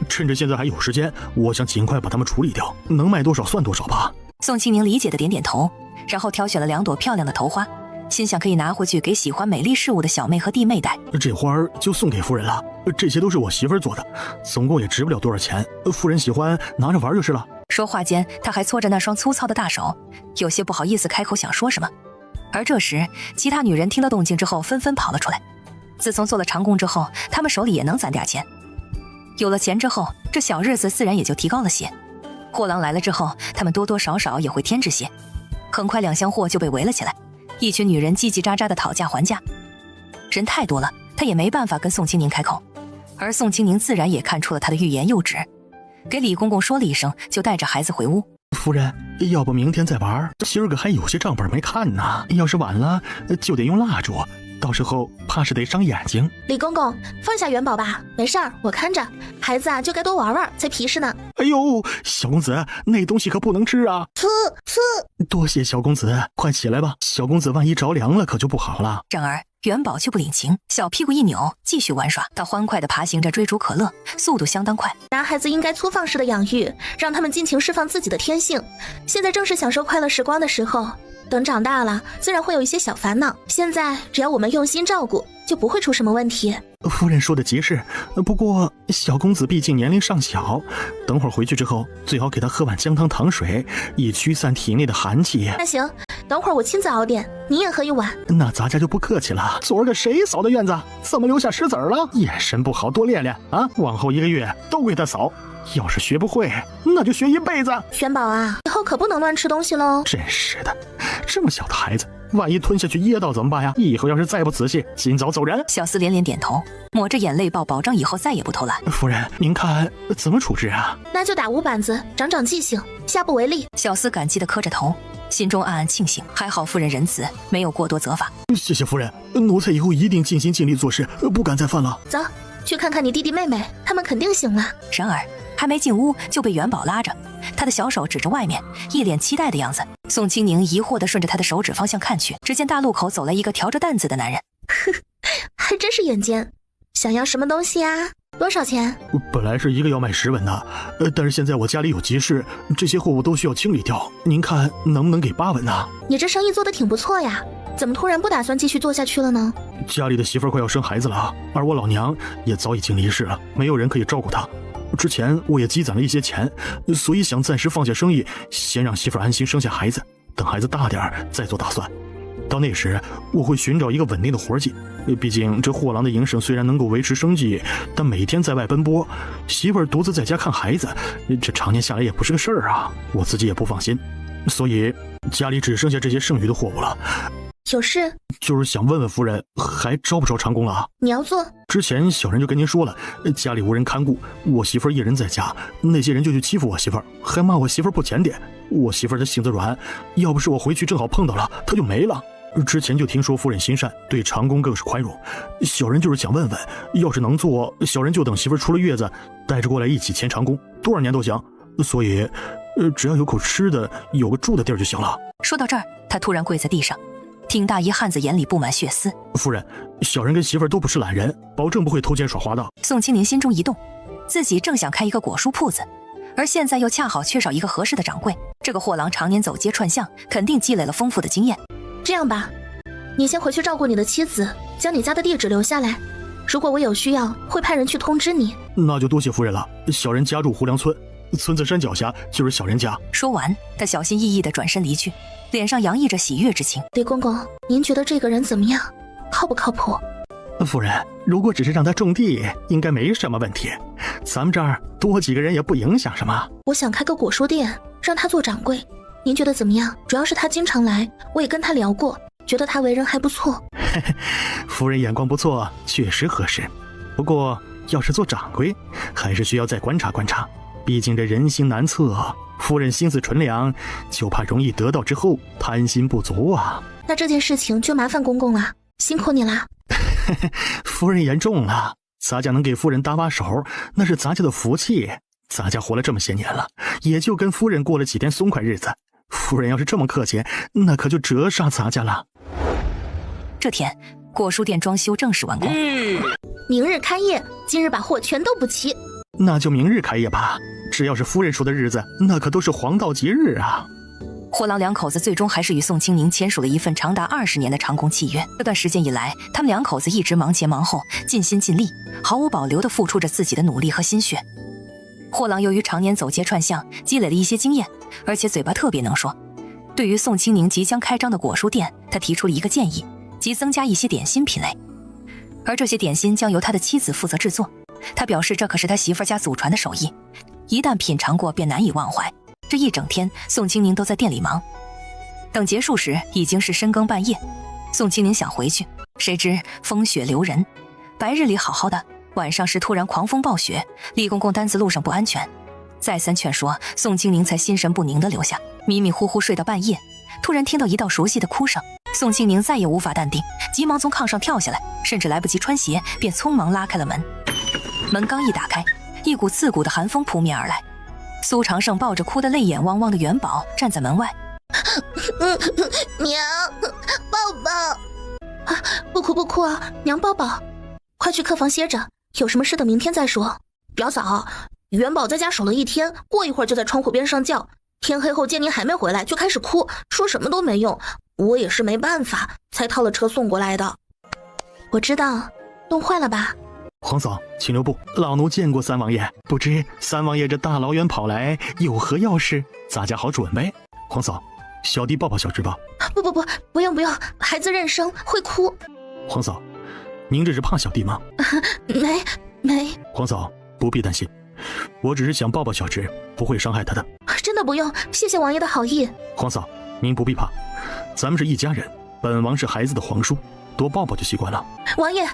趁着现在还有时间，我想尽快把它们处理掉，能卖多少算多少吧。宋清宁理解的点点头，然后挑选了2朵漂亮的头花，心想可以拿回去给喜欢美丽事物的小妹和弟妹戴。这花儿就送给夫人了，这些都是我媳妇儿做的，总共也值不了多少钱，夫人喜欢拿着玩就是了。说话间，他还搓着那双粗糙的大手，有些不好意思开口想说什么。而这时，其他女人听到动静之后纷纷跑了出来。自从做了长工之后，她们手里也能攒点钱。有了钱之后，这小日子自然也就提高了些。货郎来了之后，他们多多少少也会添置些。很快2箱货就被围了起来，一群女人叽叽喳喳的讨价还价。人太多了，他也没办法跟宋清宁开口，而宋清宁自然也看出了他的欲言又止，给李公公说了一声，就带着孩子回屋。夫人，要不明天再玩？今儿个还有些账本没看呢，要是晚了就得用蜡烛，到时候怕是得伤眼睛。李公公，放下元宝吧，没事儿，我看着。孩子啊，就该多玩玩，才皮实呢。哎呦，小公子，那东西可不能吃啊！多谢小公子，快起来吧，小公子万一着凉了可就不好了。然而元宝却不领情，小屁股一扭，继续玩耍。他欢快地爬行着追逐可乐，速度相当快。男孩子应该粗放式的养育，让他们尽情释放自己的天性。现在正是享受快乐时光的时候，等长大了，自然会有一些小烦恼。现在只要我们用心照顾，就不会出什么问题。夫人说的极是，不过小公子毕竟年龄尚小，等会儿回去之后，最好给他喝碗姜汤糖水，以驱散体内的寒气。那行，等会儿我亲自熬点，你也喝一碗。那咱家就不客气了。昨儿个谁扫的院子？怎么留下石子儿了？眼神不好，多练练啊！往后1个月都给他扫。要是学不会，那就学一辈子。玄宝啊，以后可不能乱吃东西喽。真是的，这么小的孩子，万一吞下去噎到怎么办呀？以后要是再不仔细，尽早走人。小厮连连点头，抹着眼泪保证以后再也不偷懒。夫人，您看怎么处置啊？那就打5板子，长长记性，下不为例。小厮感激地磕着头，心中暗暗庆幸，还好夫人仁慈，没有过多责罚。谢谢夫人，奴才以后一定尽心尽力做事，不敢再犯了。走，去看看你弟弟妹妹，他们肯定醒了。然而还没进屋就被元宝拉着，他的小手指着外面，一脸期待的样子。宋清宁疑惑地顺着他的手指方向看去，只见大路口走来一个挑着担子的男人。还真是眼尖，想要什么东西啊？多少钱？本来是一个要卖10文的，但是现在我家里有急事，这些货物都需要清理掉，您看能不能给8文呢？你这生意做得挺不错呀，怎么突然不打算继续做下去了呢？家里的媳妇儿快要生孩子了，而我老娘也早已经离世了，没有人可以照顾她。之前我也积攒了一些钱，所以想暂时放下生意，先让媳妇儿安心生下孩子，等孩子大点再做打算。到那时我会寻找一个稳定的活计，毕竟这货郎的营生虽然能够维持生计，但每天在外奔波，媳妇儿独自在家看孩子，这常年下来也不是个事儿啊，我自己也不放心，所以家里只剩下这些剩余的货物了。有事？就是想问问夫人，还招不招长工了？你要做？之前小人就跟您说了，家里无人看顾，我媳妇儿一人在家，那些人就去欺负我媳妇儿，还骂我媳妇儿不检点。我媳妇儿的性子软，要不是我回去正好碰到了，她就没了。之前就听说夫人心善，对长工更是宽容。小人就是想问问，要是能做，小人就等媳妇儿出了月子，带着过来一起签长工，多少年都行。所以，只要有口吃的，有个住的地儿就行了。说到这儿，他突然跪在地上。挺大一汉子眼里布满血丝。夫人，小人跟媳妇儿都不是懒人，保证不会偷奸耍滑的。宋清宁心中一动，自己正想开一个果蔬铺子，而现在又恰好缺少一个合适的掌柜。这个货郎常年走街串巷，肯定积累了丰富的经验。这样吧，你先回去照顾你的妻子，将你家的地址留下来，如果我有需要，会派人去通知你。那就多谢夫人了。小人家住胡梁村，村子山脚下就是小人家。说完，他小心翼翼地转身离去，脸上洋溢着喜悦之情。李公公，您觉得这个人怎么样？靠不靠谱？夫人，如果只是让他种地，应该没什么问题。咱们这儿多几个人也不影响什么。我想开个果蔬店，让他做掌柜，您觉得怎么样？主要是他经常来，我也跟他聊过，觉得他为人还不错。夫人眼光不错，确实合适。不过要是做掌柜，还是需要再观察观察，毕竟这人心难测。夫人心思纯良，就怕容易得到之后贪心不足啊。那这件事情就麻烦公公了，辛苦你啦。夫人言重了，咱家能给夫人搭把手，那是咱家的福气。咱家活了这么些年了，也就跟夫人过了几天松快日子。夫人要是这么客气，那可就折煞咱家了。这天，果蔬店装修正式完工。明日开业，今日把货全都补齐。那就明日开业吧。只要是夫人说的日子，那可都是黄道吉日啊。货郎两口子最终还是与宋清宁签署了一份长达20年的长工契约。这段时间以来，他们两口子一直忙前忙后，尽心尽力，毫无保留地付出着自己的努力和心血。货郎由于常年走街串巷，积累了一些经验，而且嘴巴特别能说。对于宋清宁即将开张的果蔬店，他提出了一个建议，即增加一些点心品类，而这些点心将由他的妻子负责制作。他表示这可是他媳妇家祖传的手艺，一旦品尝过便难以忘怀。这一整天，宋清宁都在店里忙。等结束时，已经是深更半夜。宋清宁想回去，谁知风雪留人，白日里好好的，晚上时突然狂风暴雪，李公公担子路上不安全，再三劝说，宋清宁才心神不宁地留下，迷迷糊糊睡到半夜，突然听到一道熟悉的哭声。宋清宁再也无法淡定，急忙从炕上跳下来，甚至来不及穿鞋，便匆忙拉开了门。门刚一打开，一股刺骨的寒风扑面而来。苏长胜抱着哭得泪眼汪汪的元宝站在门外。娘，抱抱。不哭不哭啊，娘抱抱。快去客房歇着，有什么事等明天再说。表嫂，元宝在家守了一天，过一会儿就在窗户边上叫，天黑后见您还没回来就开始哭，说什么都没用，我也是没办法才套了车送过来的。我知道，冻坏了吧？皇嫂，请留步，老奴见过三王爷，不知三王爷这大老远跑来有何要事，咱家好准备。皇嫂，小弟抱抱小侄吧。不用，孩子认生会哭。皇嫂，您这是怕小弟吗？没。皇嫂不必担心，我只是想抱抱小侄，不会伤害他的。真的不用，谢谢王爷的好意。皇嫂，您不必怕，咱们是一家人，本王是孩子的皇叔，多抱抱就习惯了。王爷，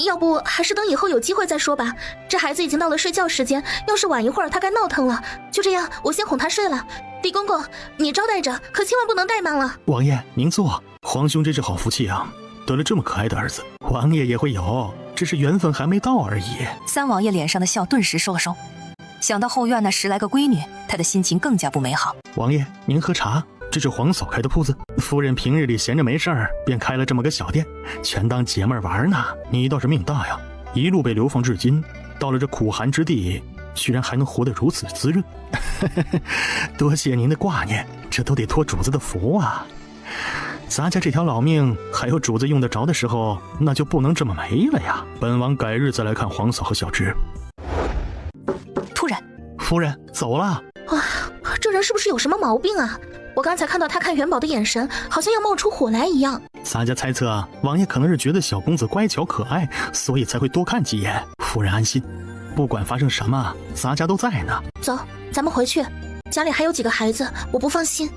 要不还是等以后有机会再说吧，这孩子已经到了睡觉时间，要是晚一会儿他该闹腾了。就这样，我先哄他睡了。李公公，你招待着，可千万不能怠慢了。王爷您坐，皇兄真是好福气啊，得了这么可爱的儿子，王爷也会有，只是缘分还没到而已。三王爷脸上的笑顿时收了收，想到后院那10来个闺女，他的心情更加不美好。王爷您喝茶，这是皇嫂开的铺子，夫人平日里闲着没事儿，便开了这么个小店，全当姐妹玩呢。你倒是命大呀，一路被流放至今，到了这苦寒之地，居然还能活得如此滋润。多谢您的挂念，这都得托主子的福啊。咱家这条老命，还有主子用得着的时候，那就不能这么没了呀。本王改日再来看皇嫂和小侄。突然，夫人走了。哇，这人是不是有什么毛病啊？我刚才看到他看元宝的眼神，好像要冒出火来一样。咱家猜测，王爷可能是觉得小公子乖巧可爱，所以才会多看几眼。夫人安心，不管发生什么，咱家都在呢。走，咱们回去，家里还有几个孩子，我不放心。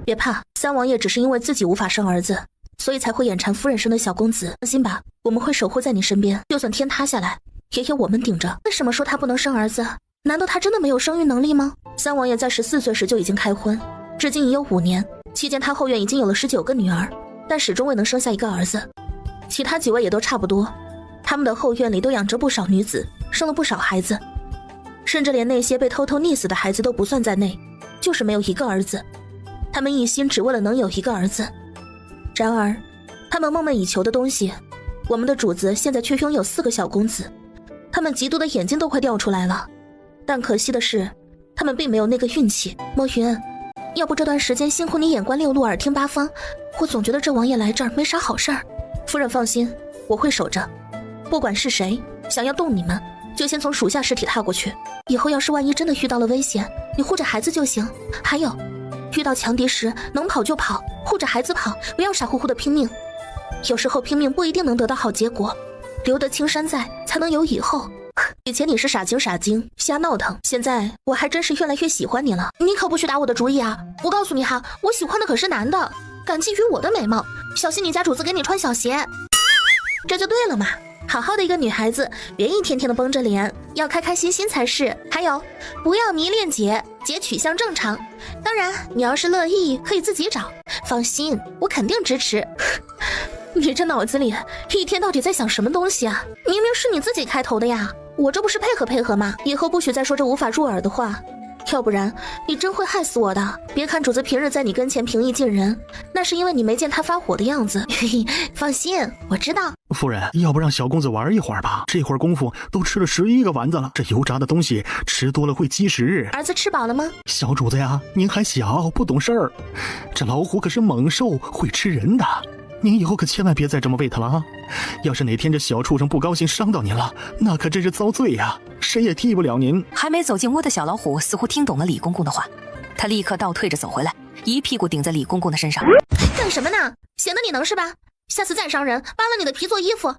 别怕，三王爷只是因为自己无法生儿子，所以才会眼馋夫人生的小公子。放心吧，我们会守护在你身边，就算天塌下来，也有我们顶着。为什么说他不能生儿子？难道他真的没有生育能力吗？三王爷在14岁时就已经开婚，至今已有5年，期间他后院已经有了19个女儿，但始终未能生下一个儿子。其他几位也都差不多，他们的后院里都养着不少女子，生了不少孩子，甚至连那些被偷偷溺死的孩子都不算在内，就是没有一个儿子。他们一心只为了能有一个儿子，然而他们梦寐以求的东西，我们的主子现在却拥有4个小公子，他们嫉妒的眼睛都快掉出来了。但可惜的是，他们并没有那个运气。墨云，要不这段时间辛苦你眼观6路耳听8方，我总觉得这王爷来这儿没啥好事儿。夫人放心，我会守着，不管是谁想要动你们，就先从属下尸体踏过去。以后要是万一真的遇到了危险，你护着孩子就行。还有，遇到强敌时能跑就跑，护着孩子跑，不要傻乎乎的拼命。有时候拼命不一定能得到好结果，留得青山在，才能有以后。以前你是傻精瞎闹腾，现在我还真是越来越喜欢你了。你可不许打我的主意啊！我告诉你哈，我喜欢的可是男的，敢觊觎我的美貌，小心你家主子给你穿小鞋。这就对了嘛，好好的一个女孩子，别一天天的绷着脸，要开开心心才是。还有，不要迷恋姐取向正常，当然你要是乐意可以自己找，放心，我肯定支持。你这脑子里一天到底在想什么东西啊？明明是你自己开头的呀，我这不是配合吗？以后不许再说这无法入耳的话，要不然你真会害死我的。别看主子平日在你跟前平易近人，那是因为你没见他发火的样子。嘿嘿，放心，我知道。夫人，要不让小公子玩一会儿吧？这会儿功夫都吃了11个丸子了，这油炸的东西吃多了会积食。儿子吃饱了吗？小主子呀，您还小，不懂事儿。这老虎可是猛兽，会吃人的。您以后可千万别再这么喂它了啊！要是哪天这小畜生不高兴伤到您了，那可真是遭罪呀，谁也替不了您。还没走进窝的小老虎似乎听懂了李公公的话，他立刻倒退着走回来，一屁股顶在李公公的身上。干什么呢？闲的你能是吧？下次再伤人，扒了你的皮做衣服。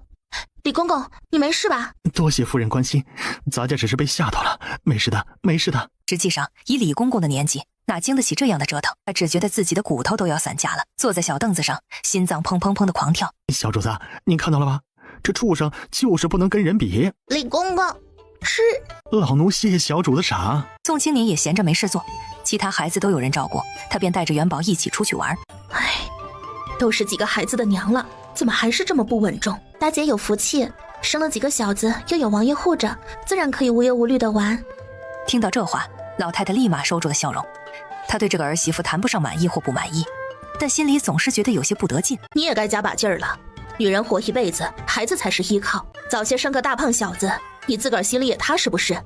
李公公，你没事吧？多谢夫人关心，咱家只是被吓到了，没事的，没事的。实际上，以李公公的年纪，哪经得起这样的折腾？他只觉得自己的骨头都要散架了，坐在小凳子上，心脏砰砰砰的狂跳。小主子，您看到了吧？这畜生就是不能跟人比。李公公，是老奴谢小主子赏。宋青年也闲着没事做，其他孩子都有人照顾，他便带着元宝一起出去玩。唉，都是几个孩子的娘了，怎么还是这么不稳重？大姐有福气，生了几个小子，又有王爷护着，自然可以无忧无虑的玩。听到这话，老太太立马收住了笑容。她对这个儿媳妇谈不上满意或不满意，但心里总是觉得有些不得劲。你也该加把劲儿了，女人活一辈子，孩子才是依靠。早些生个大胖小子，你自个儿心里也踏实不是？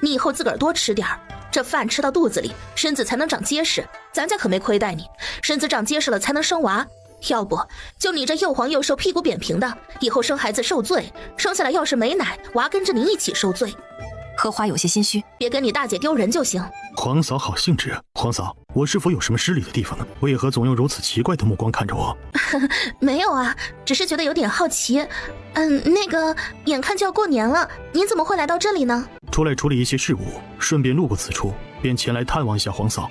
你以后自个儿多吃点儿，这饭吃到肚子里，身子才能长结实。咱家可没亏待你，身子长结实了才能生娃。要不就你这又黄又瘦屁股扁平的，以后生孩子受罪，生下来要是没奶，娃跟着你一起受罪。荷花有些心虚，别跟你大姐丢人就行。皇嫂好兴致，皇嫂，我是否有什么失礼的地方呢？为何总用如此奇怪的目光看着我？没有啊，只是觉得有点好奇。那个，眼看就要过年了，您怎么会来到这里呢？出来处理一些事务，顺便路过此处，便前来探望一下皇嫂。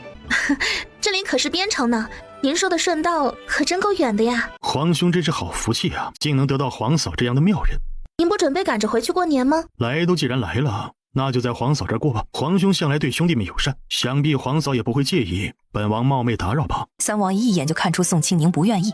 这里可是边城呢，您说的顺道可真够远的呀。皇兄真是好福气啊，竟能得到皇嫂这样的妙人。您不准备赶着回去过年吗？来都既然来了，那就在皇嫂这儿过吧。皇兄向来对兄弟们友善，想必皇嫂也不会介意本王冒昧打扰吧。三王爷一眼就看出宋清宁不愿意，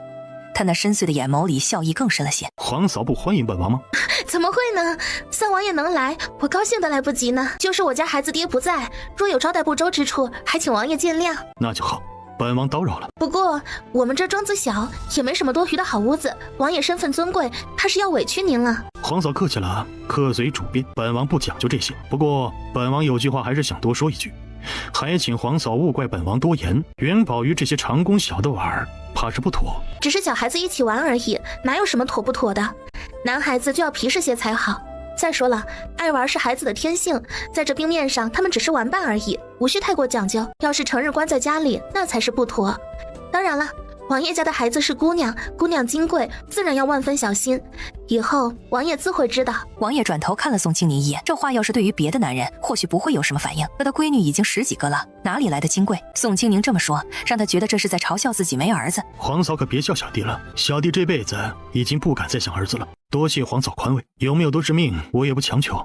他那深邃的眼眸里笑意更深了些。皇嫂不欢迎本王吗？怎么会呢？三王爷能来，我高兴得来不及呢。就是我家孩子爹不在，若有招待不周之处，还请王爷见谅。那就好，本王叨扰了。不过我们这庄子小，也没什么多余的好屋子，王爷身份尊贵，怕是要委屈您了。皇嫂客气了，客随主便，本王不讲究这些。不过本王有句话还是想多说一句，还请皇嫂勿怪本王多言。元宝与这些长工小的玩儿，怕是不妥。只是小孩子一起玩而已，哪有什么妥不妥的？男孩子就要皮实些才好。再说了，爱玩是孩子的天性，在这冰面上他们只是玩伴而已，无需太过讲究。要是成日关在家里，那才是不妥。当然了，王爷家的孩子是姑娘，姑娘金贵，自然要万分小心。以后王爷自会知道。王爷转头看了宋清宁一眼，这话要是对于别的男人，或许不会有什么反应。他的闺女已经10几个了，哪里来的金贵？宋清宁这么说，让他觉得这是在嘲笑自己没儿子。皇嫂可别笑小弟了，小弟这辈子已经不敢再想儿子了。多谢皇嫂宽慰，有没有都是命，我也不强求。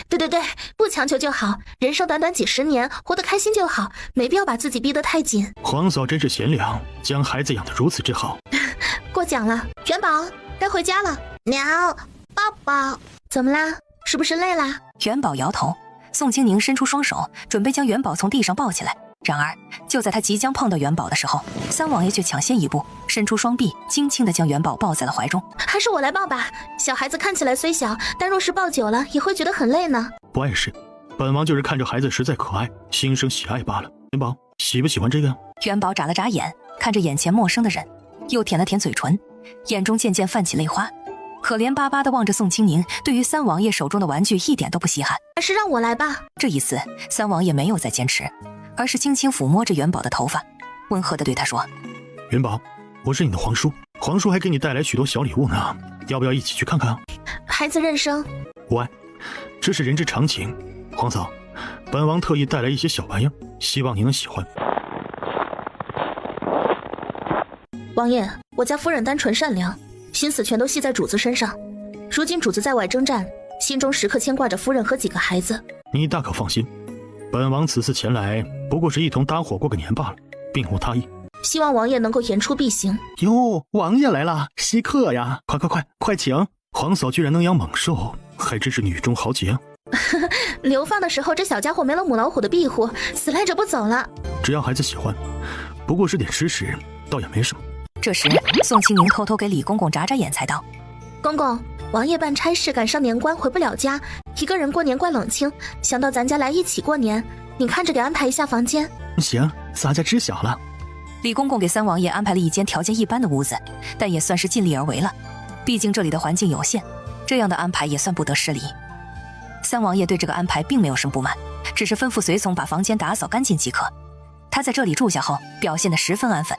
对，不强求就好。人生短短几十年，活得开心就好，没必要把自己逼得太紧。皇嫂真是贤良，将孩子养得如此之好。过奖了，元宝该回家了。娘，抱抱。怎么啦？是不是累啦？元宝摇头。宋清宁伸出双手，准备将元宝从地上抱起来。然而就在他即将碰到元宝的时候，三王爷却抢先一步，伸出双臂，轻轻地将元宝抱在了怀中。还是我来抱吧，小孩子看起来虽小，但若是抱久了也会觉得很累呢。不碍事，本王就是看着孩子实在可爱，心生喜爱罢了。元宝，喜不喜欢这个？元宝眨了眨眼，看着眼前陌生的人，又舔了舔嘴唇，眼中渐渐泛起泪花，可怜巴巴地望着宋清宁，对于三王爷手中的玩具一点都不稀罕。还是让我来吧。这一次三王爷没有再坚持，而是轻轻抚摸着元宝的头发，温和地对他说：元宝，我是你的皇叔，皇叔还给你带来许多小礼物呢，要不要一起去看看？孩子认生。无碍，这是人之常情。皇嫂，本王特意带来一些小玩意儿，希望你能喜欢。王爷，我家夫人单纯善良，心思全都系在主子身上。如今主子在外征战，心中时刻牵挂着夫人和几个孩子。你大可放心，本王此次前来不过是一同搭伙过个年罢了，并无他意。希望王爷能够言出必行。哟，王爷来了，稀客呀！快请！皇嫂居然能养猛兽，还真是女中豪杰啊！流放的时候，这小家伙没了母老虎的庇护，死赖着不走了。只要孩子喜欢，不过是点吃食，倒也没什么。这时，宋清宁偷偷给李公公眨眨眼，才道：“公公，王爷办差事赶上年关回不了家，一个人过年怪冷清，想到咱家来一起过年，你看着给安排一下房间。”行，咱家知晓了。李公公给三王爷安排了一间条件一般的屋子，但也算是尽力而为了，毕竟这里的环境有限，这样的安排也算不得失礼。三王爷对这个安排并没有什么不满，只是吩咐随从把房间打扫干净即可。他在这里住下后，表现得十分安分，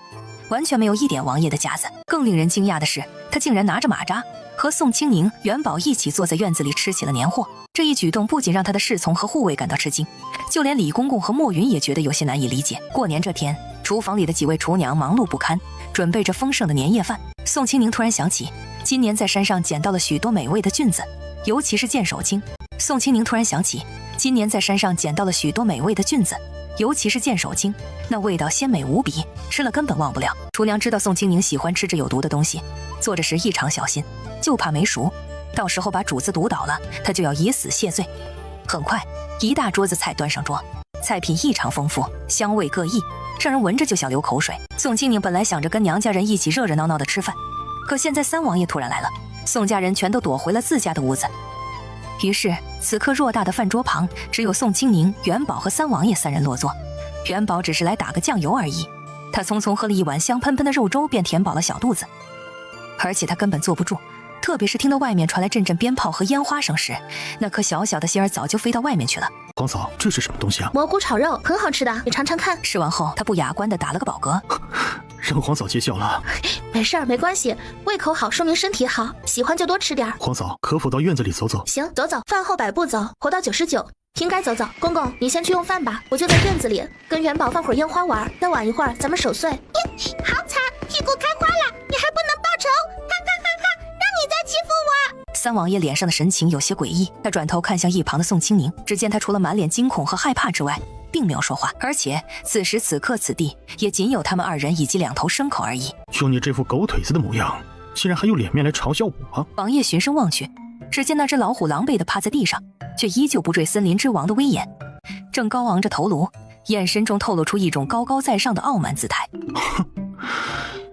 完全没有一点王爷的架子。更令人惊讶的是，他竟然拿着马扎和宋清宁、元宝一起坐在院子里吃起了年货。这一举动不仅让他的侍从和护卫感到吃惊，就连李公公和莫云也觉得有些难以理解。过年这天，厨房里的几位厨娘忙碌不堪，准备着丰盛的年夜饭。宋清宁突然想起，今年在山上捡到了许多美味的菌子，尤其是剑手青。宋清宁突然想起，今年在山上捡到了许多美味的菌子，尤其是剑手青，那味道鲜美无比，吃了根本忘不了。厨娘知道宋清宁喜欢吃这有毒的东西，做着时异常小心，就怕没熟，到时候把主子毒倒了，他就要以死谢罪。很快，一大桌子菜端上桌，菜品异常丰富，香味各异，让人闻着就想流口水。宋清宁本来想着跟娘家人一起热热闹闹的吃饭，可现在三王爷突然来了，宋家人全都躲回了自家的屋子。于是此刻偌大的饭桌旁，只有宋清宁、元宝和三王爷三人落座。元宝只是来打个酱油而已，他匆匆喝了一碗香喷喷的肉粥，便填饱了小肚子。而且他根本坐不住，特别是听到外面传来阵阵鞭炮和烟花声时，那颗小小的心儿早就飞到外面去了。皇嫂，这是什么东西啊？蘑菇炒肉，很好吃的，你尝尝看。吃完后，他不雅观地打了个饱嗝。让皇嫂揭晓了。没事儿，没关系，胃口好说明身体好，喜欢就多吃点。皇嫂，可否到院子里走走？行，走走，饭后百步走，活到99，应该走走。公公，你先去用饭吧，我就在院子里跟元宝放会儿烟花玩，再晚一会儿咱们守岁。好惨，屁股开花了，你还不能报仇，哈哈哈哈，让你再欺负我。三王爷脸上的神情有些诡异，他转头看向一旁的宋清宁，只见他除了满脸惊恐和害怕之外，并没有说话，而且此时此刻此地也仅有他们二人以及2头牲口而已。就你这副狗腿子的模样，竟然还有脸面来嘲笑我？王爷循声望去，只见那只老虎狼狈地趴在地上，却依旧不坠森林之王的威严，正高昂着头颅，眼神中透露出一种高高在上的傲慢姿态。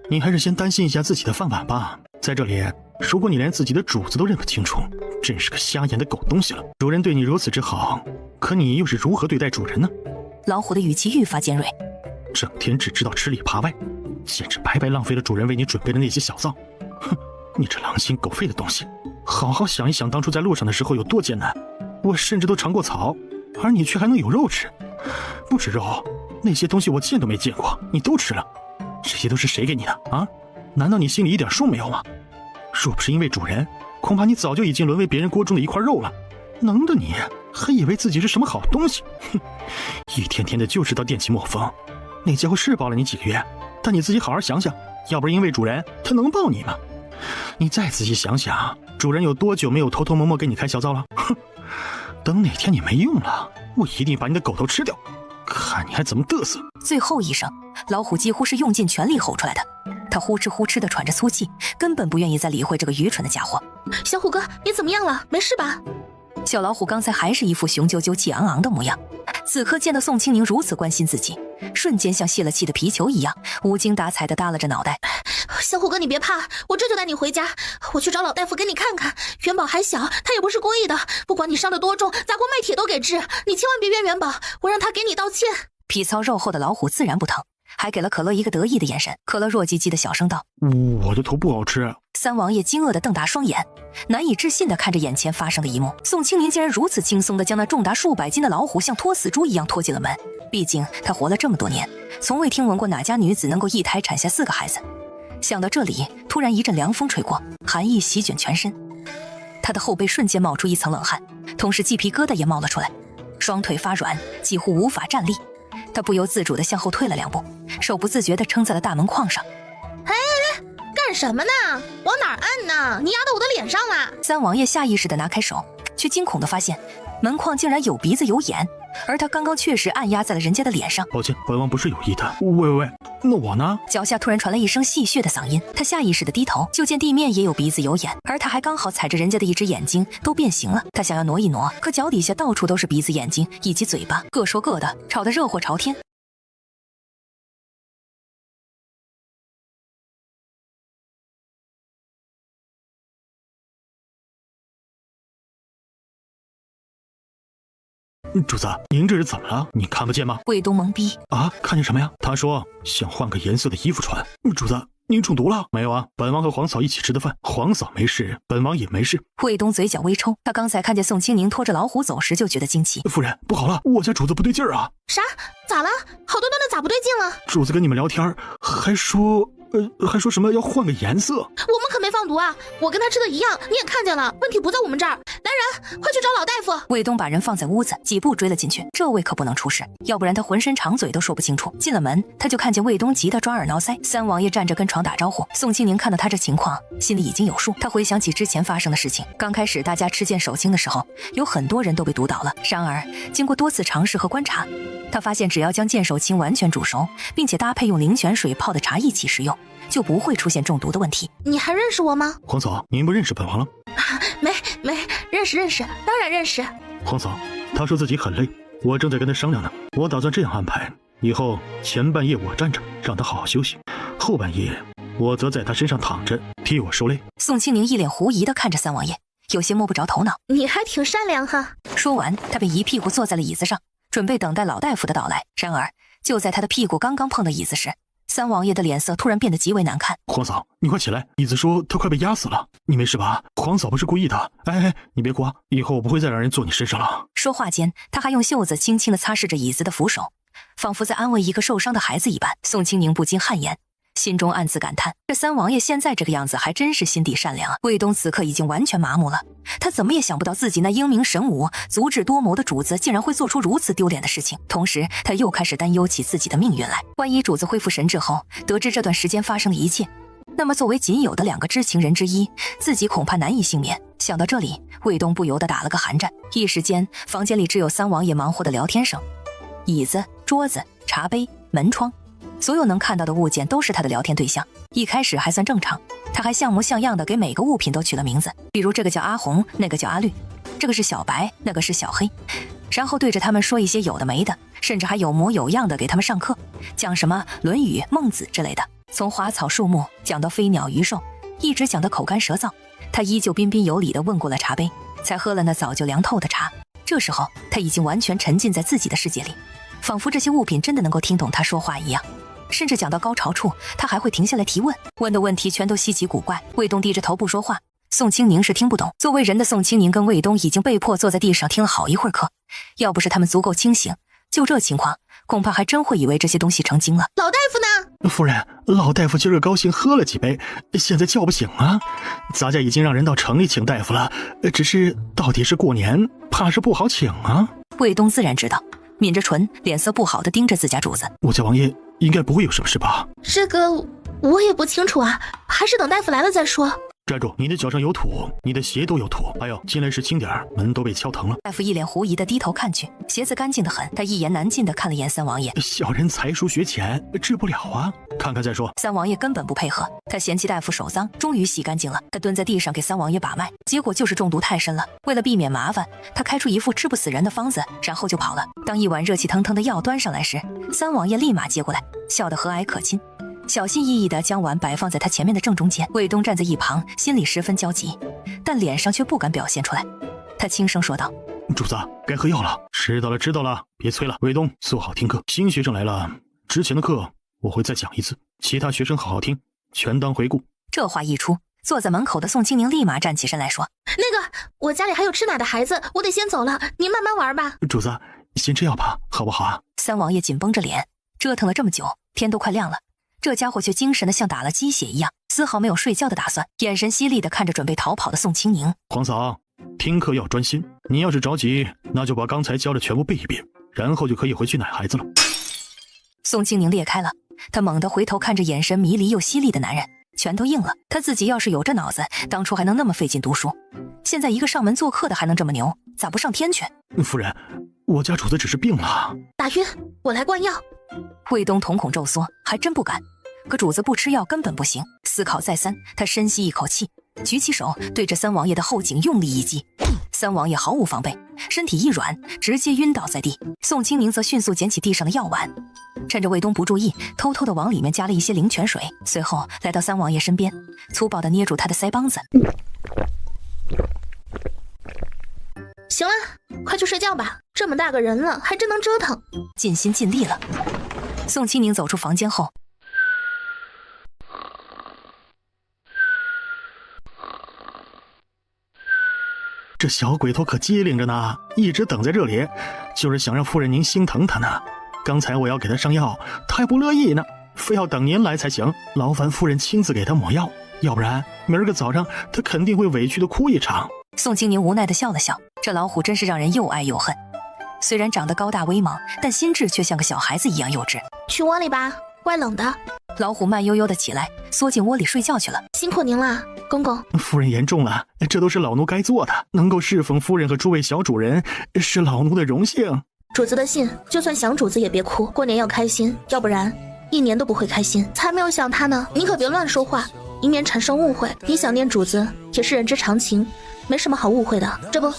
你还是先担心一下自己的饭碗吧。在这里，如果你连自己的主子都认不清楚，真是个瞎眼的狗东西了。主人对你如此之好，可你又是如何对待主人呢？老虎的语气愈发尖锐，整天只知道吃里扒外，简直白白浪费了主人为你准备的那些小灶。哼，你这狼心狗肺的东西，好好想一想当初在路上的时候有多艰难。我甚至都尝过草，而你却还能有肉吃。不止肉，那些东西我见都没见过，你都吃了。这些都是谁给你的啊？难道你心里一点数没有吗？若不是因为主人，恐怕你早就已经沦为别人锅中的一块肉了。能的你还以为自己是什么好东西？哼，一天天的就知道惦记墨风。那家伙是抱了你几个月，但你自己好好想想，要不是因为主人，他能抱你吗？你再仔细想想，主人有多久没有偷偷摸摸给你开小灶了？哼，等哪天你没用了，我一定把你的狗头吃掉，看你还怎么嘚瑟。最后一声，老虎几乎是用尽全力吼出来的，他呼哧呼哧地喘着粗气，根本不愿意再理会这个愚蠢的家伙。小虎哥，你怎么样了？没事吧？小老虎刚才还是一副雄赳赳气昂昂的模样，此刻见到宋清宁如此关心自己，瞬间像泄了气的皮球一样，无精打采地耷拉着脑袋。小虎哥，你别怕，我这就带你回家。我去找老大夫给你看看。元宝还小，他也不是故意的，不管你伤得多重，砸锅卖铁都给治。你千万别怨元宝，我让他给你道歉。皮糙肉厚的老虎自然不疼，还给了可乐一个得意的眼神。可乐弱唧唧的小声道：“我的头不好吃。”三王爷惊愕地瞪大双眼，难以置信地看着眼前发生的一幕。宋清宁竟然如此轻松地将那重达数百斤的老虎像拖死猪一样拖进了门。毕竟他活了这么多年，从未听闻过哪家女子能够一胎产下4个孩子。想到这里，突然一阵凉风吹过，寒意席卷全身，他的后背瞬间冒出一层冷汗，同时鸡皮疙瘩也冒了出来，双腿发软，几乎无法站立。他不由自主地向后退了2步，手不自觉地撑在了大门框上。干什么呢？往哪儿按呢？你压到我的脸上了！三王爷下意识地拿开手，却惊恐地发现门框竟然有鼻子有眼，而他刚刚确实按压在了人家的脸上。抱歉，本王不是有意的。喂，那我呢？脚下突然传来一声戏谑的嗓音，他下意识地低头，就见地面也有鼻子有眼，而他还刚好踩着人家的一只眼睛都变形了。他想要挪一挪，可脚底下到处都是鼻子、眼睛以及嘴巴，各说各的，吵得热火朝天。主子，您这是怎么了？你看不见吗？卫东懵逼啊，看见什么呀？他说想换个颜色的衣服穿。主子，您中毒了？没有啊，本王和皇嫂一起吃的饭，皇嫂没事，本王也没事。卫东嘴角微抽，他刚才看见宋清宁拖着老虎走时就觉得惊奇。夫人，不好了，我家主子不对劲儿啊！啥？咋了？好端端的咋不对劲了？主子跟你们聊天，还说什么要换个颜色？我们可没放毒啊！我跟他吃的一样，你也看见了，问题不在我们这儿。来人，快去找老大夫！卫东把人放在屋子，几步追了进去。这位可不能出事，要不然他浑身长嘴都说不清楚。进了门，他就看见卫东急得抓耳挠腮，三王爷站着跟床打招呼。宋清宁看到他这情况，心里已经有数。他回想起之前发生的事情，刚开始大家吃剑手青的时候，有很多人都被毒倒了。然而经过多次尝试和观察，他发现只要将剑手青完全煮熟，并且搭配用灵泉水泡的茶一起食用，就不会出现中毒的问题。你还认识我吗？皇嫂，您不认识本王了？没，认识，当然认识。皇嫂，他说自己很累，我正在跟他商量呢。我打算这样安排，以后前半夜我站着，让他好好休息；后半夜我则在他身上躺着，替我受累。宋清宁一脸狐疑地看着三王爷，有些摸不着头脑。你还挺善良哈。说完，他便一屁股坐在了椅子上，准备等待老大夫的到来。然而就在他的屁股刚刚碰到椅子时，三王爷的脸色突然变得极为难看。皇嫂，你快起来！椅子说他快被压死了，你没事吧？皇嫂不是故意的。哎，你别哭啊，以后我不会再让人坐你身上了。说话间，他还用袖子轻轻地擦拭着椅子的扶手，仿佛在安慰一个受伤的孩子一般。宋清宁不禁汗颜，心中暗自感叹，这三王爷现在这个样子还真是心地善良啊。卫东此刻已经完全麻木了，他怎么也想不到自己那英明神武、足智多谋的主子竟然会做出如此丢脸的事情。同时他又开始担忧起自己的命运来，万一主子恢复神智后得知这段时间发生的一切，那么作为仅有的2个知情人之一，自己恐怕难以幸免。想到这里，卫东不由得打了个寒战。一时间房间里只有三王爷忙活的聊天声，椅子、桌子、茶杯、门窗，所有能看到的物件都是他的聊天对象。一开始还算正常，他还像模像样的给每个物品都取了名字，比如这个叫阿红，那个叫阿绿，这个是小白，那个是小黑，然后对着他们说一些有的没的，甚至还有模有样的给他们上课，讲什么《论语》《孟子》之类的，从花草树木讲到飞鸟鱼兽，一直讲得口干舌燥。他依旧彬彬有礼地问过了茶杯，才喝了那早就凉透的茶。这时候他已经完全沉浸在自己的世界里，仿佛这些物品真的能够听懂他说话一样。甚至讲到高潮处，他还会停下来提问，问的问题全都稀奇古怪。卫东低着头不说话，宋清宁是听不懂。作为人的宋清宁跟卫东已经被迫坐在地上听了好一会儿课，要不是他们足够清醒，就这情况，恐怕还真会以为这些东西成精了。老大夫呢？夫人，老大夫今儿个高兴喝了几杯，现在叫不醒啊。咱家已经让人到城里请大夫了，只是到底是过年，怕是不好请啊。卫东自然知道，抿着唇，脸色不好地盯着自家主子。我家王爷应该不会有什么事吧？这个我也不清楚啊，还是等大夫来了再说。站住！你的脚上有土，你的鞋都有土，还有进来时轻点，门都被敲疼了。大夫一脸狐疑地低头看去，鞋子干净得很。他一言难尽地看了眼三王爷，小人才疏学浅，治不了啊，看看再说。三王爷根本不配合，他嫌弃大夫手脏，终于洗干净了。他蹲在地上给三王爷把脉，结果就是中毒太深了。为了避免麻烦，他开出一副治不死人的方子，然后就跑了。当一碗热气腾腾的药端上来时，三王爷立马接过来，笑得和蔼可亲，小心翼翼地将碗摆放在他前面的正中间。卫东站在一旁，心里十分焦急，但脸上却不敢表现出来。他轻声说道：主子，该喝药了。知道了，别催了。卫东，坐好听课。新学生来了，之前的课我会再讲一次，其他学生好好听，全当回顾。这话一出，坐在门口的宋清宁立马站起身来说：那个，我家里还有吃奶的孩子，我得先走了，您慢慢玩吧。主子，先吃药吧，好不好啊？三王爷紧绷着脸，折腾了这么久，天都快亮了，这家伙却精神的像打了鸡血一样，丝毫没有睡觉的打算，眼神犀利的看着准备逃跑的宋清宁。皇嫂，听课要专心，你要是着急，那就把刚才教的全部背一遍，然后就可以回去奶孩子了。宋清宁裂开了，他猛地回头看着眼神迷离又犀利的男人，拳头硬了。他自己要是有这脑子，当初还能那么费劲读书，现在一个上门做客的还能这么牛，咋不上天去？夫人，我家主子只是病了。打晕，我来灌药。卫东瞳孔骤缩，还真不敢。可主子不吃药根本不行。思考再三，他深吸一口气，举起手对着三王爷的后颈用力一击。三王爷毫无防备，身体一软，直接晕倒在地。宋清明则迅速捡起地上的药丸，趁着卫东不注意，偷偷地往里面加了一些灵泉水，随后来到三王爷身边，粗暴地捏住他的腮帮子。行了，快去睡觉吧，这么大个人了，还真能折腾。尽心尽力了。宋清明走出房间后，这小鬼头可机灵着呢，一直等在这里，就是想让夫人您心疼他呢。刚才我要给他上药，他还不乐意呢，非要等您来才行。劳烦夫人亲自给他抹药，要不然明儿个早上他肯定会委屈的哭一场。宋清宁无奈地笑了笑，这老虎真是让人又爱又恨。虽然长得高大威猛，但心智却像个小孩子一样幼稚。去窝里吧，怪冷的。老虎慢悠悠地起来，缩进窝里睡觉去了。辛苦您了，公公。夫人言重了，这都是老奴该做的，能够侍奉夫人和诸位小主人，是老奴的荣幸。主子的信，就算想主子也别哭，过年要开心，要不然一年都不会开心。才没有想他呢，你可别乱说话，以免产生误会。你想念主子也是人之常情，没什么好误会的。这不，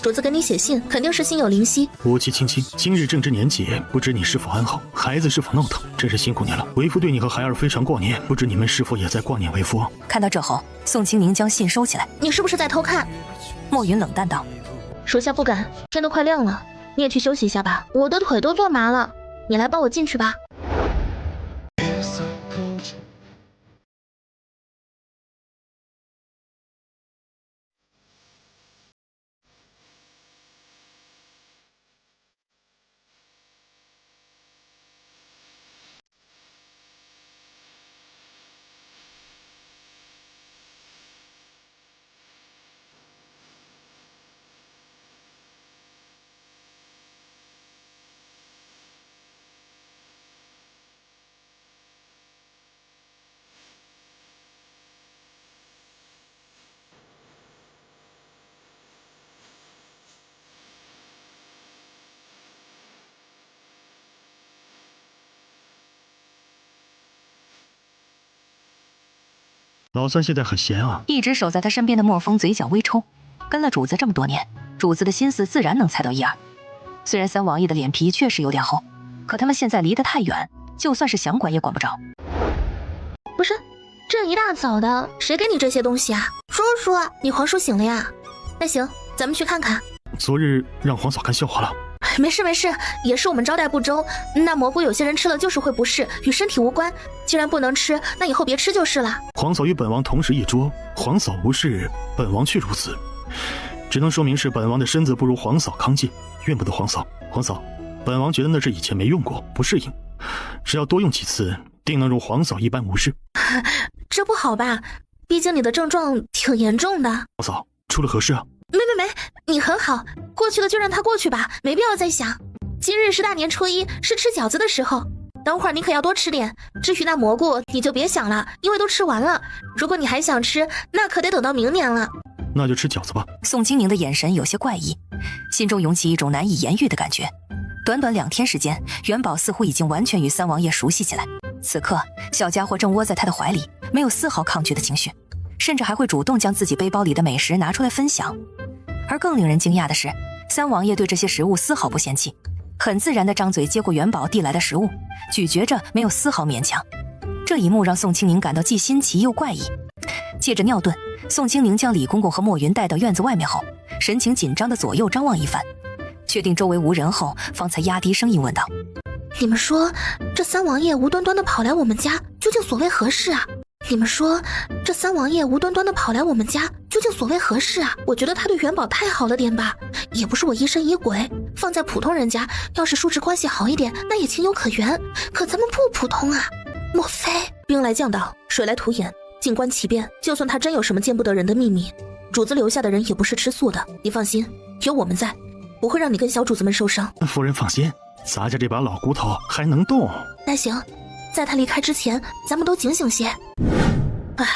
主子给你写信，肯定是心有灵犀。无妻青青，今日正值年节，不知你是否安好，孩子是否闹腾，真是辛苦你了。为夫对你和孩儿非常挂念，不知你们是否也在挂念为夫？看到这后，宋清宁将信收起来。你是不是在偷看？莫云冷淡道：属下不敢，天都快亮了，你也去休息一下吧，我的腿都坐麻了。你来抱我进去吧。老三现在很闲啊。一直守在他身边的莫风嘴角微抽，跟了主子这么多年，主子的心思自然能猜到一二。虽然三王爷的脸皮确实有点厚，可他们现在离得太远，就算是想管也管不着。不是，这一大早的，谁给你这些东西啊？叔叔，你皇叔醒了呀？那行，咱们去看看。昨日让皇嫂看笑话了。没事没事，也是我们招待不周。那蘑菇有些人吃了就是会不适，与身体无关。既然不能吃，那以后别吃就是了。皇嫂与本王同食一桌，皇嫂无事，本王却如此，只能说明是本王的身子不如皇嫂康健，怨不得皇嫂。皇嫂，本王觉得那是以前没用过，不适应，只要多用几次，定能如皇嫂一般无事。这不好吧？毕竟你的症状挺严重的。皇嫂，出了何事啊？没，你很好，过去了就让它过去吧，没必要再想。今日是大年初一，是吃饺子的时候，等会儿你可要多吃点。至于那蘑菇，你就别想了，因为都吃完了。如果你还想吃，那可得等到明年了。那就吃饺子吧。宋清宁的眼神有些怪异，心中涌起一种难以言喻的感觉。短短2天时间，元宝似乎已经完全与三王爷熟悉起来。此刻，小家伙正窝在他的怀里，没有丝毫抗拒的情绪，甚至还会主动将自己背包里的美食拿出来分享。而更令人惊讶的是，三王爷对这些食物丝毫不嫌弃，很自然地张嘴接过元宝递来的食物，咀嚼着，没有丝毫勉强。这一幕让宋清宁感到既新奇又怪异。借着尿遁，宋清宁将李公公和莫云带到院子外面后，神情紧张地左右张望一番，确定周围无人后，方才压低声音问道：你们说，这三王爷无端端地跑来我们家，究竟所谓何事啊？你们说，这三王爷无端端地跑来我们家，究竟所谓何事啊？我觉得他对元宝太好了点吧，也不是我疑神疑鬼。放在普通人家，要是叔侄关系好一点，那也情有可原。可咱们不普通啊！莫非兵来将挡，水来土掩，静观其变。就算他真有什么见不得人的秘密，主子留下的人也不是吃素的。你放心，有我们在，不会让你跟小主子们受伤。夫人放心，咱家这把老骨头还能动。那行，在他离开之前，咱们都警醒些。唉，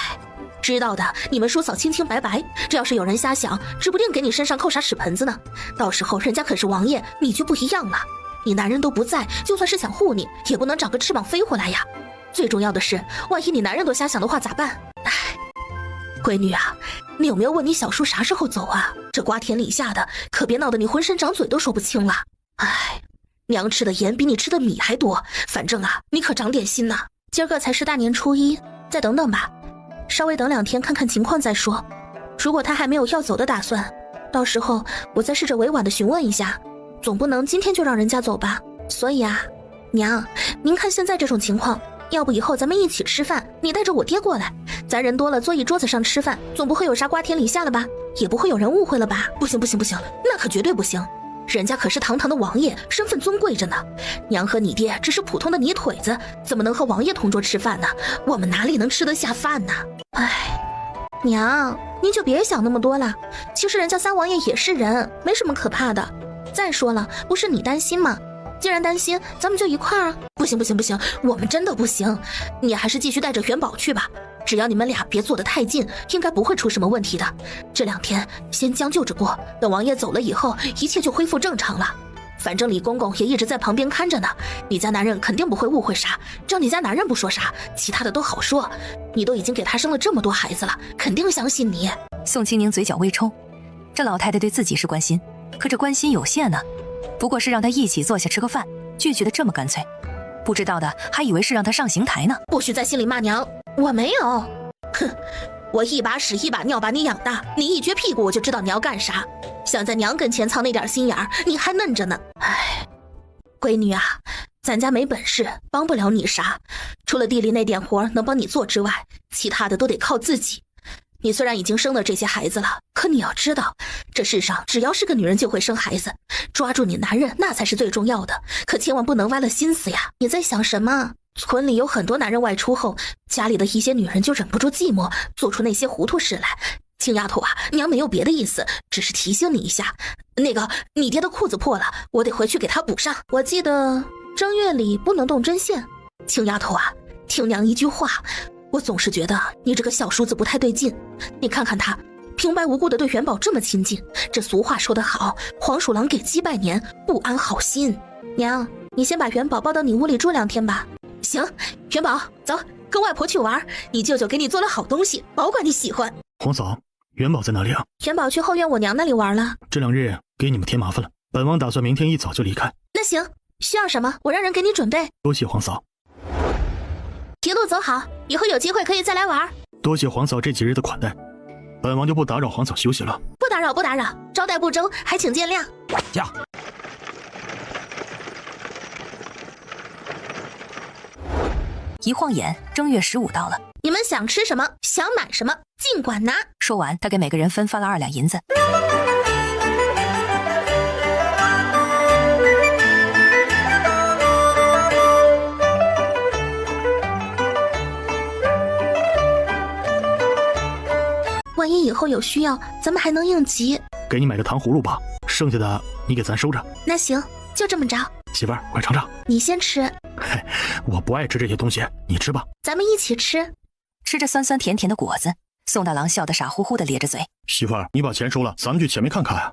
知道的，你们叔嫂清清白白。这要是有人瞎想，指不定给你身上扣啥屎盆子呢。到时候人家可是王爷，你就不一样了。你男人都不在，就算是想护你，也不能长个翅膀飞回来呀。最重要的是，万一你男人都瞎想的话咋办？唉，闺女啊，你有没有问你小叔啥时候走啊？这瓜田李下的，可别闹得你浑身长嘴都说不清了。唉，娘吃的盐比你吃的米还多，反正啊，你可长点心呐。今儿个才是大年初一，再等等吧，稍微等2天看看情况再说。如果他还没有要走的打算，到时候我再试着委婉的询问一下，总不能今天就让人家走吧。所以啊，娘，您看现在这种情况，要不以后咱们一起吃饭，你带着我爹过来，咱人多了坐一桌子上吃饭，总不会有啥瓜田李下了吧？也不会有人误会了吧？不行，那可绝对不行。人家可是堂堂的王爷，身份尊贵着呢。娘和你爹只是普通的泥腿子，怎么能和王爷同桌吃饭呢？我们哪里能吃得下饭呢？唉，娘，您就别想那么多了。其实人家三王爷也是人，没什么可怕的。再说了，不是你担心吗？既然担心，咱们就一块儿啊！不行，我们真的不行。你还是继续带着元宝去吧。只要你们俩别坐得太近，应该不会出什么问题的。这2天先将就着过，等王爷走了以后，一切就恢复正常了。反正李公公也一直在旁边看着呢，你家男人肯定不会误会啥。只要你家男人不说啥，其他的都好说。你都已经给他生了这么多孩子了，肯定相信你。宋清宁嘴角微抽，这老太太对自己是关心，可这关心有限呢。不过是让她一起坐下吃个饭，拒绝的这么干脆，不知道的还以为是让她上刑台呢。不许在心里骂娘，我没有。哼，我一把屎一把尿把你养大，你一撅屁股我就知道你要干啥。想在娘跟前藏那点心眼儿，你还嫩着呢。唉，闺女啊，咱家没本事，帮不了你啥，除了地里那点活能帮你做之外，其他的都得靠自己。你虽然已经生了这些孩子了，可你要知道，这世上只要是个女人就会生孩子，抓住你男人那才是最重要的，可千万不能歪了心思呀。你在想什么？村里有很多男人外出后，家里的一些女人就忍不住寂寞，做出那些糊涂事来。亲丫头啊，娘没有别的意思，只是提醒你一下。那个，你爹的裤子破了，我得回去给他补上。我记得正月里不能动针线。亲丫头啊，听娘一句话，我总是觉得你这个小叔子不太对劲。你看看他平白无故的对元宝这么亲近，这俗话说得好，黄鼠狼给鸡拜年，不安好心。娘，你先把元宝抱到你屋里住2天吧。行，元宝，走，跟外婆去玩，你舅舅给你做了好东西，保管你喜欢。皇嫂，元宝在哪里啊？元宝去后院我娘那里玩了。这2日给你们添麻烦了，本王打算明天一早就离开。那行，需要什么我让人给你准备。多谢皇嫂。一路走好，以后有机会可以再来玩。多谢皇嫂这几日的款待，本王就不打扰皇嫂休息了。不打扰，招待不周还请见谅。驾！一晃眼，正月15到了。你们想吃什么，想买什么，尽管拿。说完，他给每个人分发了2两银子。万一以后有需要，咱们还能应急。给你买个糖葫芦吧，剩下的你给咱收着。那行，就这么着。媳妇儿，快尝尝。你先吃。嘿，我不爱吃这些东西，你吃吧。咱们一起吃。吃着酸酸甜甜的果子，宋大郎笑得傻乎乎的咧着嘴。媳妇儿，你把钱收了，咱们去前面看看。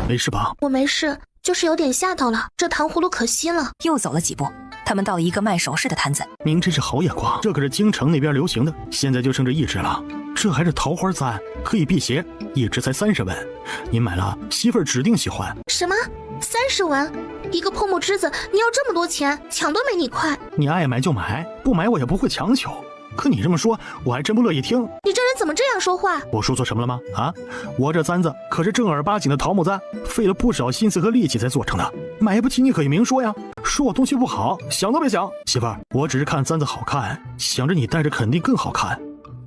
没事吧？我没事，就是有点吓到了。这糖葫芦可惜了。又走了几步，他们到了一个卖首饰的摊子。您真是好眼光，这可是京城那边流行的，现在就剩这1支了。这还是桃花簪，可以辟邪，1支才30文。您买了，媳妇儿指定喜欢。什么？30文？一个破木枝子，你要这么多钱，抢都没你快。你爱买就买，不买我也不会强求。可你这么说，我还真不乐意听。你这人怎么这样说话？我说错什么了吗？啊，我这簪子可是正儿八经的桃木簪，费了不少心思和力气才做成的。买不起你可以明说呀，说我东西不好，想都别想。媳妇儿，我只是看簪子好看，想着你戴着肯定更好看。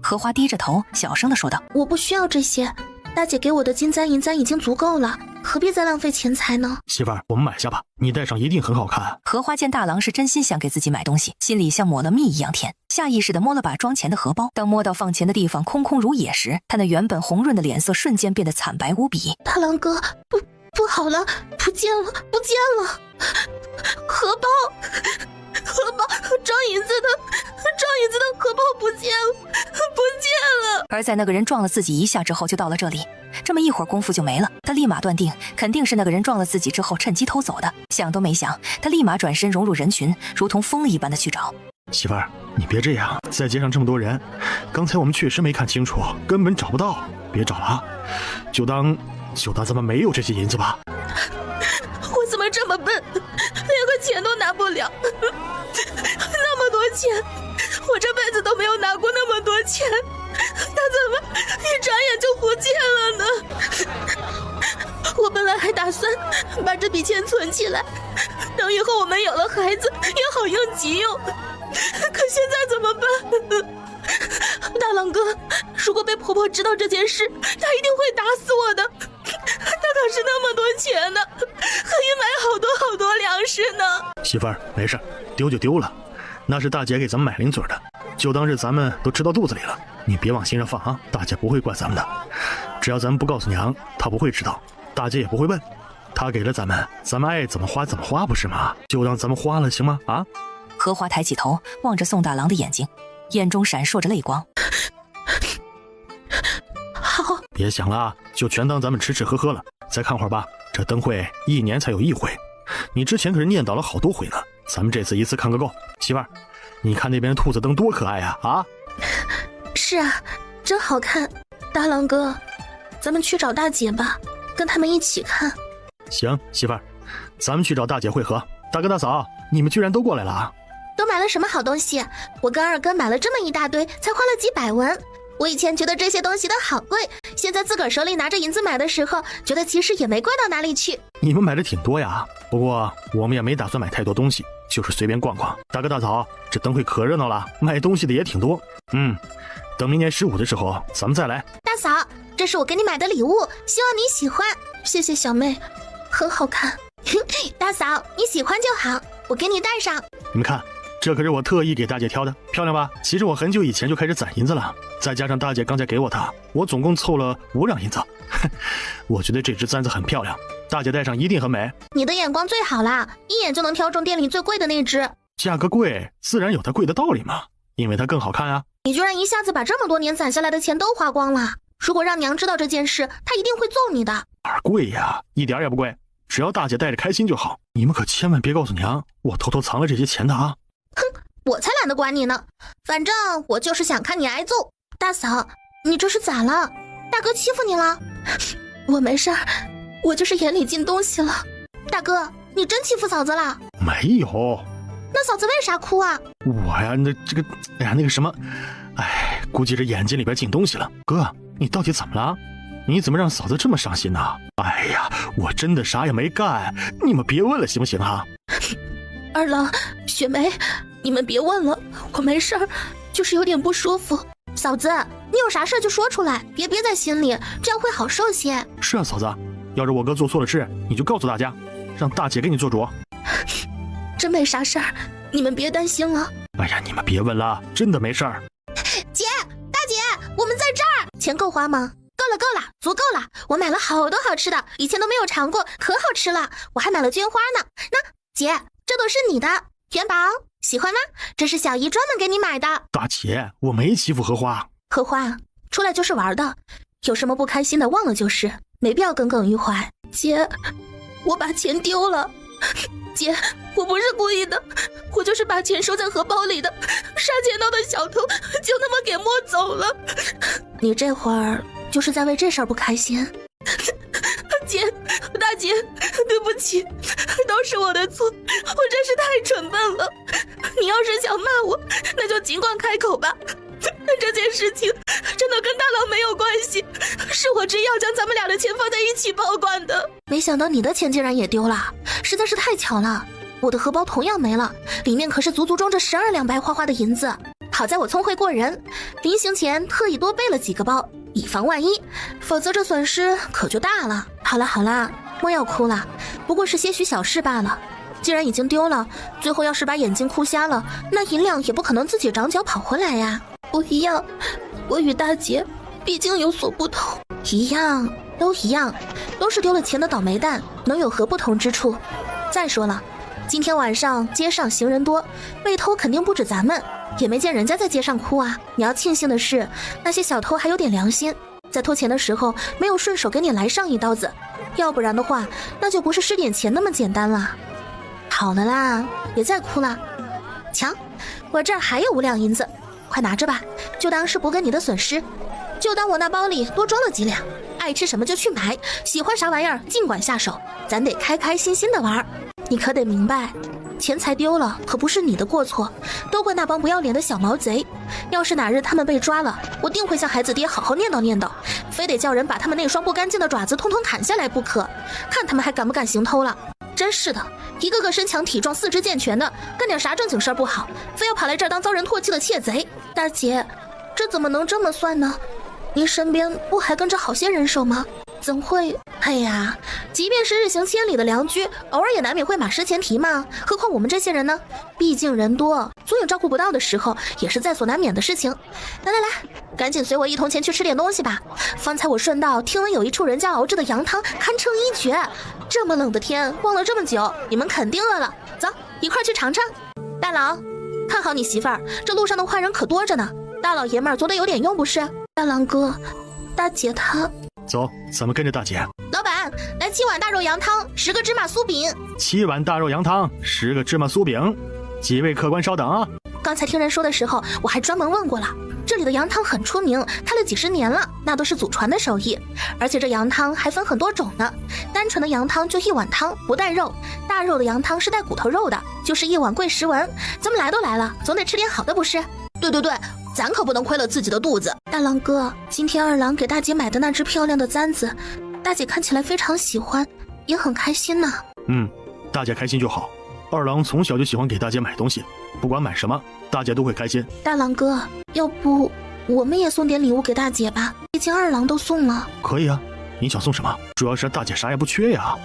荷花低着头，小声地说道：“我不需要这些，大姐给我的金簪银簪已经足够了，何必再浪费钱财呢？”媳妇儿，我们买下吧，你戴上一定很好看。荷花见大郎是真心想给自己买东西，心里像抹了蜜一样甜，下意识地摸了把装钱的荷包。当摸到放钱的地方空空如也时，他那原本红润的脸色瞬间变得惨白无比。大郎哥，不好了，不见了！荷包，装银子的荷包不见了！而在那个人撞了自己一下之后就到了这里，这么一会儿功夫就没了。他立马断定肯定是那个人撞了自己之后趁机偷走的，想都没想，他立马转身融入人群，如同疯了一般的去找。媳妇儿，你别这样，在街上这么多人，刚才我们确实没看清楚，根本找不到，别找了啊，就当咱们没有这些银子吧。我怎么这么笨，连个钱都拿不了？那么多钱，我这辈子都没有拿过那么多钱，他怎么一转眼就不见了呢？我本来还打算把这笔钱存起来，等以后我们有了孩子也好应急用，可现在怎么办？大郎哥，如果被婆婆知道这件事，她一定会打死我的。她可是那么多钱呢，可以买好多好多粮食呢。媳妇儿，没事，丢就丢了，那是大姐给咱们买零嘴的，就当是咱们都吃到肚子里了，你别往心上放啊，大姐不会怪咱们的，只要咱们不告诉娘，她不会知道，大姐也不会问，她给了咱们爱怎么花怎么花，不是吗？就当咱们花了，行吗？啊？荷花抬起头望着宋大郎的眼睛，眼中闪烁着泪光。好，别想了，就全当咱们吃吃喝喝了，再看会儿吧。这灯会1年才有1回，你之前可是念叨了好多回呢，咱们这次一次看个够。媳妇儿，你看那边兔子灯多可爱啊！啊，是啊，真好看。大郎哥，咱们去找大姐吧，跟他们一起看。行，媳妇儿，咱们去找大姐会合。大哥大嫂，你们居然都过来了啊！都买了什么好东西？我跟二哥买了这么一大堆，才花了几百文。我以前觉得这些东西都好贵，现在自个儿手里拿着银子买的时候，觉得其实也没贵到哪里去。你们买的挺多呀，不过我们也没打算买太多东西，就是随便逛逛。大哥大嫂，这灯会可热闹了，卖东西的也挺多。等明年15的时候咱们再来。大嫂，这是我给你买的礼物，希望你喜欢。谢谢小妹，很好看。大嫂，你喜欢就好，我给你戴上。你们看，这可是我特意给大姐挑的，漂亮吧？其实我很久以前就开始攒银子了，再加上大姐刚才给我它，我总共凑了5两银子。我觉得这只簪子很漂亮，大姐戴上一定很美。你的眼光最好啦，一眼就能挑中店里最贵的那只。价格贵，自然有它贵的道理嘛，因为它更好看啊。你居然一下子把这么多年攒下来的钱都花光了，如果让娘知道这件事，她一定会揍你的。哪儿贵呀，一点也不贵，只要大姐戴着开心就好。你们可千万别告诉娘，我偷偷藏了这些钱的啊。哼，我才懒得管你呢，反正我就是想看你挨揍。大嫂，你这是咋了？大哥欺负你了？我没事儿，我就是眼里进东西了。大哥，你真欺负嫂子了？没有。那嫂子为啥哭啊？我呀，那个什么，估计这眼睛里边进东西了。哥，你到底怎么了？你怎么让嫂子这么伤心呢？哎呀，我真的啥也没干，你们别问了行不行啊？二郎、雪梅，你们别问了，我没事儿，就是有点不舒服。嫂子，你有啥事就说出来，别憋在心里，这样会好受些。是啊，嫂子，要是我哥做错了事，你就告诉大家，让大姐给你做主。真没啥事儿，你们别担心了。哎呀，你们别问了，真的没事儿。姐，大姐，我们在这儿，钱够花吗？够了，足够了。我买了好多好吃的，以前都没有尝过，可好吃了。我还买了绢花呢。那姐，这都是你的，元宝，喜欢吗？这是小姨专门给你买的。大姐，我没欺负荷花。荷花，出来就是玩的，有什么不开心的忘了就是，没必要耿耿于怀。姐，我把钱丢了。姐，我不是故意的，我就是把钱收在荷包里的，杀钱刀的小偷就那么给摸走了。你这会儿就是在为这事儿不开心？姐，大姐，对不起，都是我的错，我真是太蠢笨了。你要是想骂我，那就尽管开口吧。这件事情真的跟大郎没有关系，是我执意要将咱们俩的钱放在一起保管的。没想到你的钱竟然也丢了，实在是太巧了。我的荷包同样没了，里面可是足足装着12两白花花的银子。好在我聪慧过人，临行前特意多备了几个包，以防万一，否则这损失可就大了。好啦，莫要哭了，不过是些许小事罢了。既然已经丢了，最后要是把眼睛哭瞎了，那银两也不可能自己长脚跑回来呀。不一样，我与大姐毕竟有所不同。一样，都一样，都是丢了钱的倒霉蛋，能有何不同之处？再说了，今天晚上街上行人多，被偷肯定不止咱们，也没见人家在街上哭啊。你要庆幸的是，那些小偷还有点良心，在偷钱的时候没有顺手给你来上一刀子，要不然的话，那就不是失点钱那么简单了。好了啦，别再哭了。瞧，我这儿还有5两银子，快拿着吧，就当是补给你的损失，就当我那包里多装了几两。爱吃什么就去买，喜欢啥玩意儿尽管下手，咱得开开心心的玩。你可得明白，钱财丢了可不是你的过错，都怪那帮不要脸的小毛贼。要是哪日他们被抓了，我定会向孩子爹好好念叨念叨，非得叫人把他们那双不干净的爪子通通砍下来不可，看他们还敢不敢行偷了。真是的，一个个身强体壮四肢健全的，干点啥正经事儿不好，非要跑来这儿当遭人唾弃的窃贼。大姐，这怎么能这么算呢？您身边不还跟着好些人手吗？怎会？哎呀，即便是日行千里的良居，偶尔也难免会马失前蹄嘛。何况我们这些人呢？毕竟人多，总有照顾不到的时候，也是在所难免的事情。来来来，赶紧随我一同前去吃点东西吧。方才我顺道听闻有一处人家熬制的羊汤堪称一绝。这么冷的天，逛了这么久，你们肯定饿了。走，一块去尝尝。大郎，看好你媳妇儿，这路上的坏人可多着呢。大老爷们儿总得有点用不是？大郎哥，大姐她……走，咱们跟着大姐。老板，来7碗大肉羊汤，10个芝麻酥饼。7碗大肉羊汤，10个芝麻酥饼。几位客官稍等啊。刚才听人说的时候，我还专门问过了，这里的羊汤很出名，开了几10年了，那都是祖传的手艺。而且这羊汤还分很多种呢，单纯的羊汤就1碗汤，不带肉；大肉的羊汤是带骨头肉的，就是1碗贵10文。咱们来都来了，总得吃点好的不是？对对对，咱可不能亏了自己的肚子。大郎哥，今天二郎给大姐买的那只漂亮的簪子，大姐看起来非常喜欢，也很开心呢。大姐开心就好。二郎从小就喜欢给大姐买东西，不管买什么，大姐都会开心。大郎哥，要不我们也送点礼物给大姐吧？毕竟二郎都送了。可以啊，你想送什么？主要是大姐啥也不缺呀。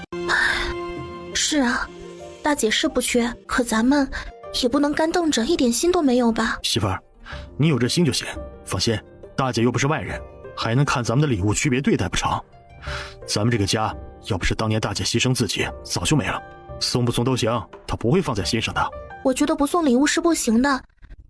是啊，大姐是不缺，可咱们也不能干瞪着，一点心都没有吧？媳妇儿，你有这心就行，放心，大姐又不是外人，还能看咱们的礼物区别对待不成？咱们这个家要不是当年大姐牺牲自己，早就没了。送不送都行，她不会放在心上的。我觉得不送礼物是不行的。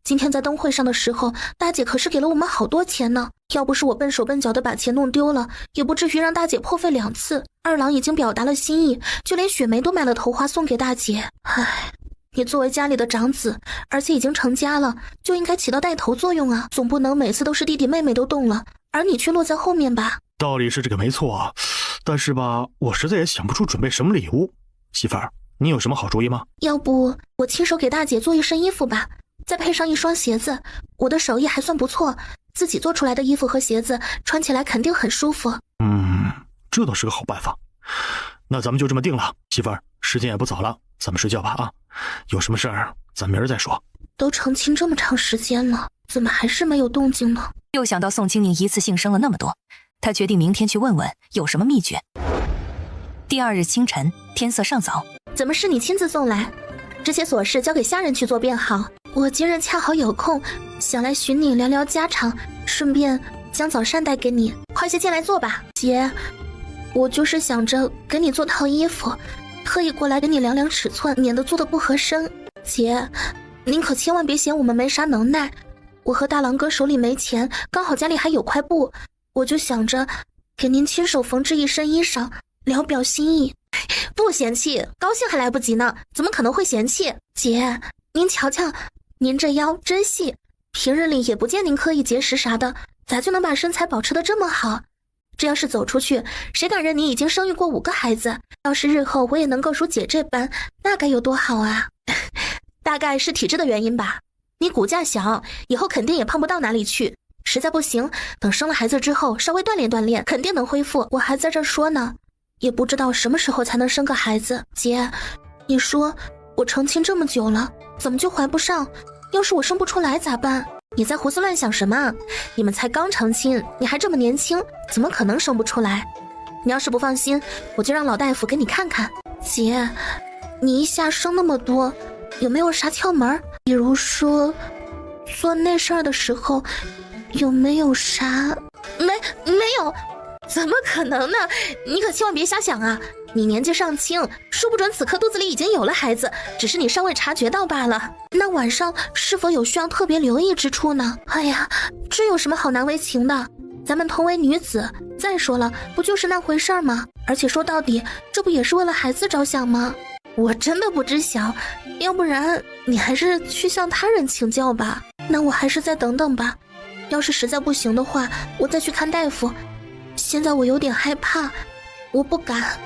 今天在灯会上的时候，大姐可是给了我们好多钱呢。要不是我笨手笨脚的把钱弄丢了，也不至于让大姐破费2次。二郎已经表达了心意，就连雪梅都买了头花送给大姐。唉，你作为家里的长子，而且已经成家了，就应该起到带头作用啊，总不能每次都是弟弟妹妹都动了，而你却落在后面吧？道理是这个没错，但是吧，我实在也想不出准备什么礼物。媳妇儿，你有什么好主意吗？要不我亲手给大姐做一身衣服吧，再配上一双鞋子，我的手艺还算不错，自己做出来的衣服和鞋子穿起来肯定很舒服。这倒是个好办法。那咱们就这么定了。媳妇儿，时间也不早了，咱们睡觉吧啊！有什么事儿咱明儿再说。都成亲这么长时间了，怎么还是没有动静呢？又想到宋清宁一次性生了那么多，他决定明天去问问有什么秘诀。第2日清晨，天色尚早。怎么是你亲自送来？这些琐事交给下人去做便好。我今日恰好有空，想来寻你聊聊家常，顺便将早膳带给你。快些进来坐吧。姐，我就是想着给你做套衣服，特意过来给你量量尺寸，免得做的不合身。姐，您可千万别嫌我们没啥能耐，我和大郎哥手里没钱，刚好家里还有块布，我就想着给您亲手缝制一身衣裳，聊表心意。不嫌弃，高兴还来不及呢，怎么可能会嫌弃？姐，您瞧瞧，您这腰真细，平日里也不见您刻意节食啥的，咋就能把身材保持得这么好？这要是走出去，谁敢认你已经生育过5个孩子？要是日后我也能够如姐这般，那该有多好啊！大概是体质的原因吧，你骨架小，以后肯定也胖不到哪里去。实在不行，等生了孩子之后稍微锻炼锻炼，肯定能恢复。我还在这说呢，也不知道什么时候才能生个孩子。姐，你说我成亲这么久了，怎么就怀不上？要是我生不出来咋办？你在胡思乱想什么？你们才刚成亲，你还这么年轻，怎么可能生不出来？你要是不放心，我就让老大夫给你看看。姐，你一下生那么多，有没有啥窍门？比如说做那事儿的时候有没有啥？没有，怎么可能呢？你可千万别瞎想啊！你年纪尚轻，说不准此刻肚子里已经有了孩子，只是你尚未察觉到罢了。那晚上是否有需要特别留意之处呢？哎呀，这有什么好难为情的？咱们同为女子，再说了，不就是那回事吗？而且说到底，这不也是为了孩子着想吗？我真的不知晓，要不然你还是去向他人请教吧。那我还是再等等吧，要是实在不行的话，我再去看大夫。现在我有点害怕，我不敢。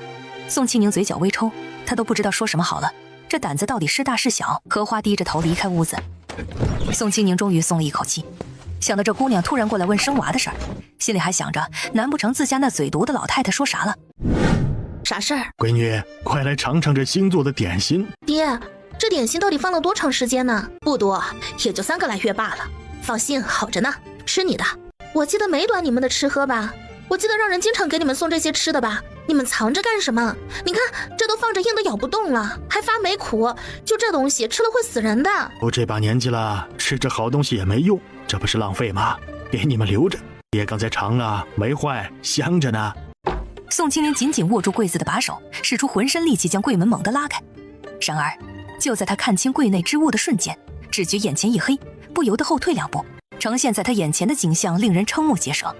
宋清宁嘴角微抽，他都不知道说什么好了，这胆子到底是大是小？荷花低着头离开屋子。宋清宁终于松了一口气，想到这姑娘突然过来问生娃的事儿，心里还想着，难不成自家那嘴毒的老太太说啥了？啥事儿？闺女，快来尝尝这新做的点心。爹，这点心到底放了多长时间呢？不多，也就3个来月罢了。放心，好着呢，吃你的。我记得没短你们的吃喝吧？我记得让人经常给你们送这些吃的吧？你们藏着干什么？你看，这都放着硬的咬不动了，还发霉苦，就这东西吃了会死人的。我这把年纪了，吃这好东西也没用，这不是浪费吗？给你们留着，爹刚才尝了，没坏，香着呢。宋清宁紧紧握住柜子的把手，使出浑身力气将柜门猛地拉开。然而，就在他看清柜内之物的瞬间，只觉眼前一黑，不由得后退2步。呈现在他眼前的景象令人瞠目结舌。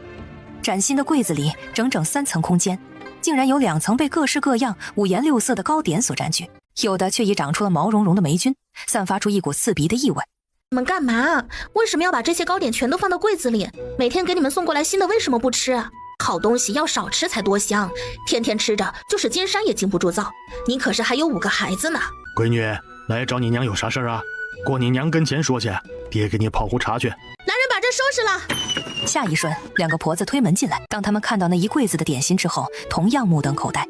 崭新的柜子里整整3层空间，竟然有2层被各式各样五颜六色的糕点所占据，有的却已长出了毛茸茸的霉菌，散发出一股刺鼻的异味。你们干嘛？为什么要把这些糕点全都放到柜子里？每天给你们送过来新的，为什么不吃？好东西要少吃才多香，天天吃着就是金山也经不住造。你可是还有5个孩子呢。闺女，来找你娘有啥事啊？过你娘跟前说去，爹给你泡壶茶去。来人，把这收拾了。下一瞬，2个婆子推门进来。当他们看到那一柜子的点心之后，同样目瞪口呆，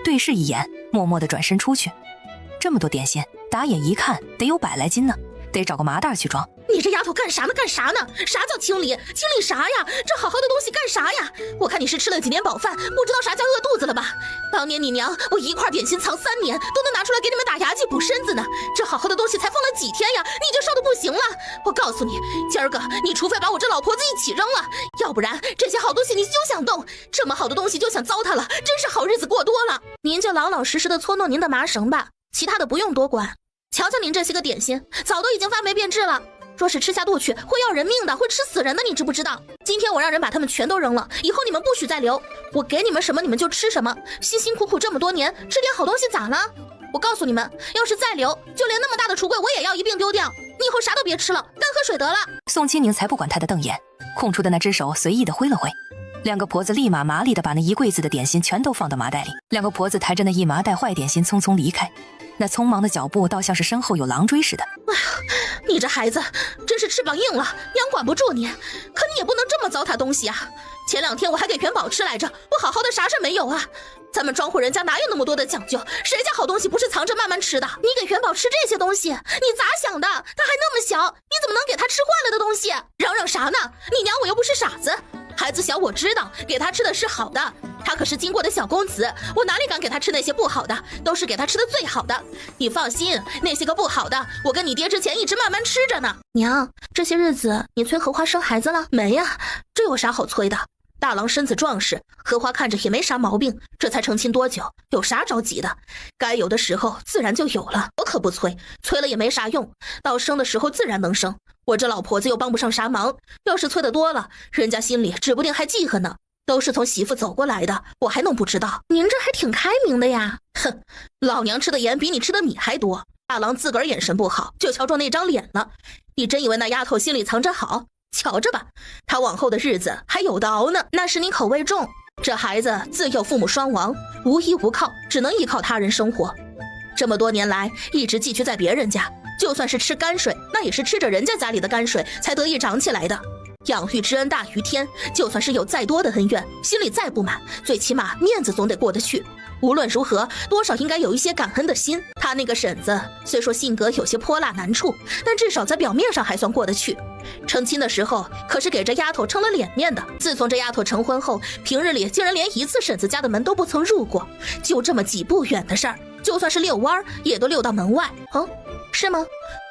对视一眼，默默地转身出去。这么多点心，打眼一看得有100来斤呢，得找个麻袋去装。你这丫头干啥呢？干啥呢？啥叫清理？清理啥呀？这好好的东西干啥呀？我看你是吃了几年饱饭，不知道啥叫饿肚子了吧？当年你娘我一块点心藏3年，都能拿出来给你们打牙祭补身子呢。这好好的东西才放了几天呀，你就烧得不行了。我告诉你，今儿个你除非把我这老婆子一起扔了，要不然这些好东西你休想动。这么好的东西就想糟蹋了，真是好日子过多了。您就老老实实的搓弄您的麻绳吧，其他的不用多管。瞧瞧您这些个点心，早都已经发霉变质了。若是吃下肚去，会要人命的，会吃死人的，你知不知道？今天我让人把它们全都扔了，以后你们不许再留。我给你们什么你们就吃什么，辛辛苦苦这么多年，吃点好东西咋了？我告诉你们，要是再留，就连那么大的橱柜我也要一并丢掉。你以后啥都别吃了，干喝水得了。宋清宁才不管他的瞪眼，空出的那只手随意的挥了挥，2个婆子立马麻利的把那一柜子的点心全都放到麻袋里。2个婆子抬着那一麻袋坏点心匆匆离开，那匆忙的脚步倒像是身后有狼追似的。哎呀，你这孩子真是翅膀硬了，娘管不住你。可你也不能这么糟蹋东西啊！前2天我还给元宝吃来着，不好好的啥事没有啊？咱们庄户人家哪有那么多的讲究？谁家好东西不是藏着慢慢吃的？你给元宝吃这些东西，你咋想的？他还那么小，你怎么能给他吃坏了的东西？嚷嚷啥呢？你娘我又不是傻子，孩子小我知道，给他吃的是好的。他可是经过的小公子，我哪里敢给他吃那些不好的，都是给他吃的最好的。你放心，那些个不好的，我跟你爹之前一直慢慢吃着呢。娘，这些日子你催荷花生孩子了没呀？这有啥好催的？大郎身子壮实，荷花看着也没啥毛病，这才成亲多久，有啥着急的？该有的时候自然就有了，我可不催，催了也没啥用，到生的时候自然能生。我这老婆子又帮不上啥忙，要是催得多了，人家心里指不定还记恨呢。都是从媳妇走过来的，我还能不知道？您这还挺开明的呀。哼，老娘吃的盐比你吃的米还多。大郎自个儿眼神不好，就瞧中那张脸了。你真以为那丫头心里藏着好？瞧着吧，她往后的日子还有的熬呢。那是你口味重。这孩子自幼父母双亡，无依无靠，只能依靠他人生活。这么多年来一直寄居在别人家，就算是吃泔水，那也是吃着人家家里的泔水才得以长起来的。养育之恩大于天，就算是有再多的恩怨，心里再不满，最起码面子总得过得去。无论如何，多少应该有一些感恩的心。他那个婶子虽说性格有些泼辣难处，但至少在表面上还算过得去。成亲的时候可是给这丫头撑了脸面的。自从这丫头成婚后，平日里竟然连一次婶子家的门都不曾入过，就这么几步远的事儿，就算是遛弯也都遛到门外。是吗？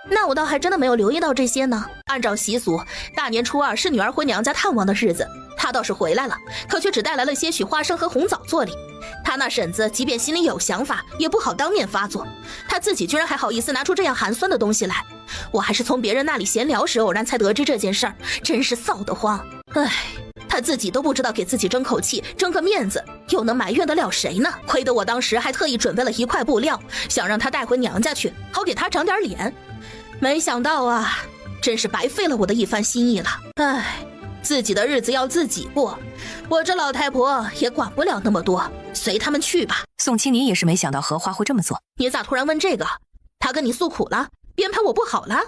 那我倒还真的没有留意到这些呢。按照习俗，大年初2是女儿回娘家探望的日子，她倒是回来了，可却只带来了些许花生和红枣做礼。他那婶子即便心里有想法，也不好当面发作。他自己居然还好意思拿出这样寒酸的东西来，我还是从别人那里闲聊时偶然才得知这件事儿，真是臊得慌。唉，他自己都不知道给自己争口气，争个面子，又能埋怨得了谁呢？亏得我当时还特意准备了一块布料，想让他带回娘家去，好给他长点脸。没想到啊，真是白费了我的一番心意了。唉，自己的日子要自己过，我这老太婆也管不了那么多，随他们去吧。宋青宁也是没想到荷花会这么做。你咋突然问这个？他跟你诉苦了？编排我不好了？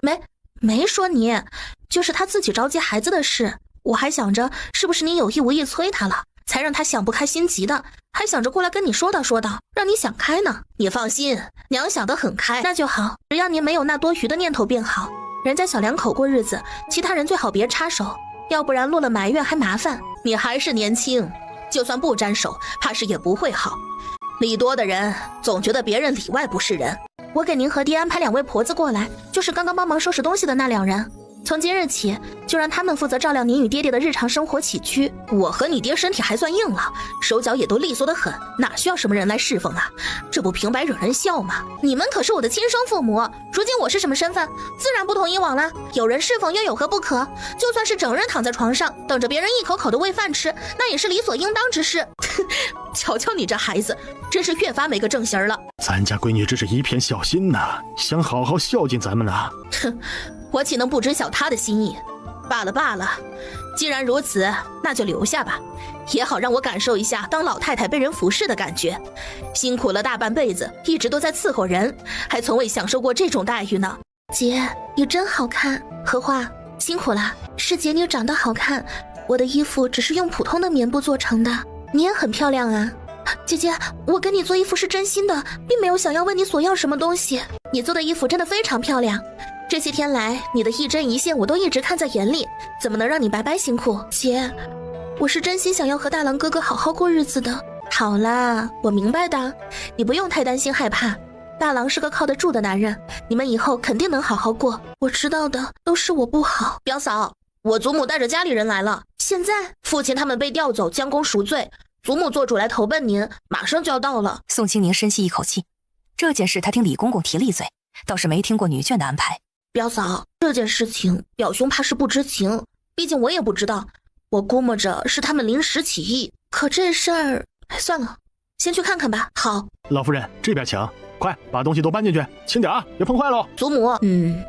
没说你，就是他自己着急孩子的事。我还想着是不是你有意无意催他了，才让他想不开心急的，还想着过来跟你说道，让你想开呢。你放心，娘想得很开，那就好，只要您没有那多余的念头便好。人家小两口过日子，其他人最好别插手，要不然落了埋怨还麻烦。你还是年轻，就算不沾手，怕是也不会好。礼多的人总觉得别人里外不是人。我给您和爹安排2位婆子过来，就是刚刚帮忙收拾东西的那2人。从今日起，就让他们负责照料您与爹爹的日常生活起居。我和你爹身体还算硬了，手脚也都利索得很，哪需要什么人来侍奉啊？这不平白惹人笑吗？你们可是我的亲生父母，如今我是什么身份，自然不同以往了。有人侍奉又有何不可？就算是整日躺在床上，等着别人一口口的喂饭吃，那也是理所应当之事。瞧瞧你这孩子，真是越发没个正形了。咱家闺女只是一片孝心呐，想好好孝敬咱们呐。哼，我岂能不知晓他的心意？罢了，既然如此，那就留下吧，也好让我感受一下当老太太被人服侍的感觉。辛苦了大半辈子，一直都在伺候人，还从未享受过这种待遇呢。姐，你真好看。荷花，辛苦了。是姐你长得好看，我的衣服只是用普通的棉布做成的。你也很漂亮啊。姐姐，我跟你做衣服是真心的，并没有想要问你索要什么东西。你做的衣服真的非常漂亮，这些天来你的一针一线我都一直看在眼里，怎么能让你白白辛苦？姐，我是真心想要和大郎哥哥好好过日子的。好啦，我明白的，你不用太担心害怕，大郎是个靠得住的男人，你们以后肯定能好好过。我知道的都是我不好。表嫂，我祖母带着家里人来了，现在父亲他们被调走将功赎罪，祖母做主来投奔您，马上就要到了。宋青宁深吸一口气，这件事他听李公公提了一嘴，倒是没听过女眷的安排。表嫂，这件事情表兄怕是不知情，毕竟我也不知道，我估摸着是他们临时起意。可这事儿，算了，先去看看吧。好，老夫人这边请，快把东西都搬进去，轻点啊，别碰坏喽。祖母，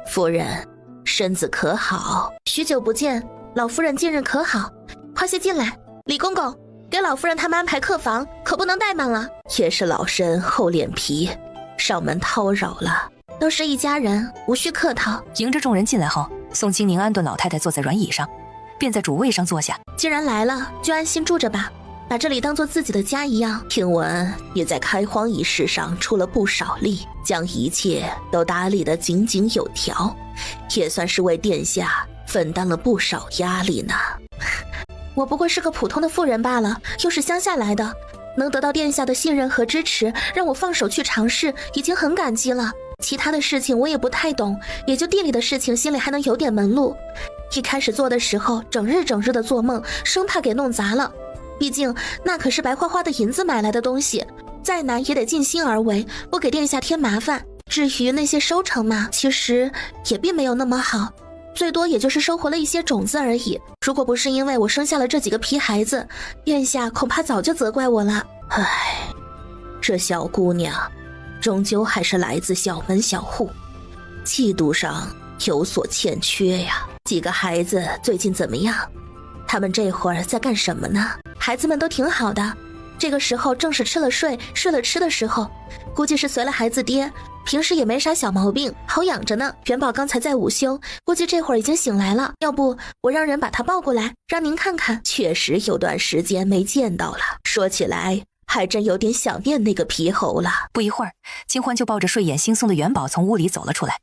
夫人，身子可好？许久不见，老夫人近日可好？快些进来。李公公，给老夫人他们安排客房，可不能怠慢了。也是老身厚脸皮，上门叨扰了。都是一家人，无需客套。迎着众人进来后，宋青宁安顿老太太坐在软椅上，便在主位上坐下。既然来了，就安心住着吧，把这里当做自己的家一样。听闻也在开荒一事上出了不少力，将一切都打理得井井有条，也算是为殿下分担了不少压力呢。我不过是个普通的妇人罢了，又是乡下来的，能得到殿下的信任和支持，让我放手去尝试，已经很感激了。其他的事情我也不太懂，也就地里的事情心里还能有点门路。一开始做的时候，整日的做梦，生怕给弄砸了。毕竟那可是白花花的银子买来的东西，再难也得尽心而为，不给殿下添麻烦。至于那些收成嘛，其实也并没有那么好，最多也就是收获了一些种子而已。如果不是因为我生下了这几个皮孩子，殿下恐怕早就责怪我了。唉，这小姑娘终究还是来自小门小户，气度上有所欠缺呀。几个孩子最近怎么样？他们这会儿在干什么呢？孩子们都挺好的，这个时候正是吃了睡，睡了吃的时候，估计是随了孩子爹，平时也没啥小毛病，好养着呢。元宝刚才在午休，估计这会儿已经醒来了，要不我让人把他抱过来，让您看看。确实有段时间没见到了，说起来还真有点想念那个皮猴了。不一会儿，金欢就抱着睡眼惺忪的元宝从屋里走了出来。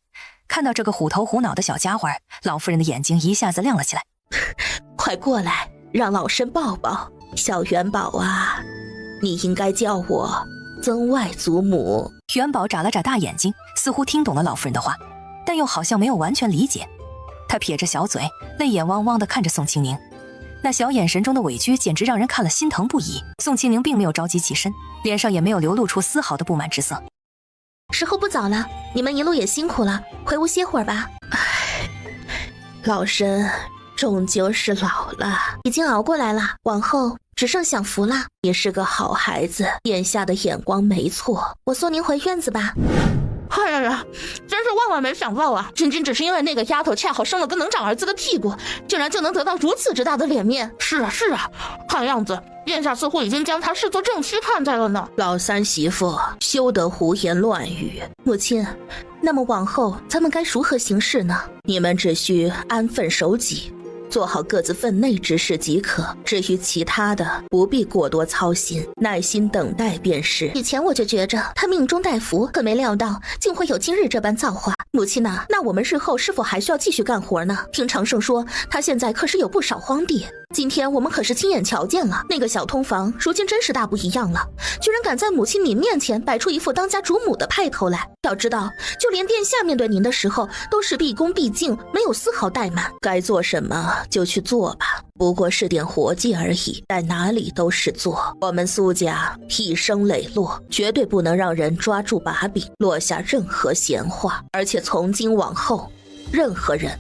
看到这个虎头虎脑的小家伙，老夫人的眼睛一下子亮了起来。快过来，让老身抱抱。小元宝啊，你应该叫我曾外祖母。元宝眨了眨大眼睛，似乎听懂了老夫人的话，但又好像没有完全理解。他撇着小嘴，泪眼汪汪地看着宋青宁。那小眼神中的委屈简直让人看了心疼不已。宋清明并没有着急起身，脸上也没有流露出丝毫的不满之色。时候不早了，你们一路也辛苦了，回屋歇会儿吧。唉，老身终究是老了，已经熬过来了，往后只剩享福了。你是个好孩子，眼下的眼光没错，我送您回院子吧。哎呀，真是万万没想到啊！仅仅只是因为那个丫头恰好生了个能长儿子的屁股，竟然就能得到如此之大的脸面。是啊，看样子殿下似乎已经将她视作正妻看待了呢。老三媳妇，休得胡言乱语。母亲，那么往后咱们该如何行事呢？你们只需安分守己，做好各自分内之事即可，至于其他的不必过多操心，耐心等待便是。以前我就觉着他命中带福，可没料到竟会有今日这般造化。母亲呐，那我们日后是否还需要继续干活呢？听常胜说他现在可是有不少荒地，今天我们可是亲眼瞧见了，那个小通房如今真是大不一样了，居然敢在母亲您面前摆出一副当家主母的派头来。要知道就连殿下面对您的时候都是毕恭毕敬，没有丝毫怠慢。该做什么就去做吧，不过是点活计而已，在哪里都是做。我们苏家一生磊落，绝对不能让人抓住把柄，落下任何闲话。而且从今往后，任何人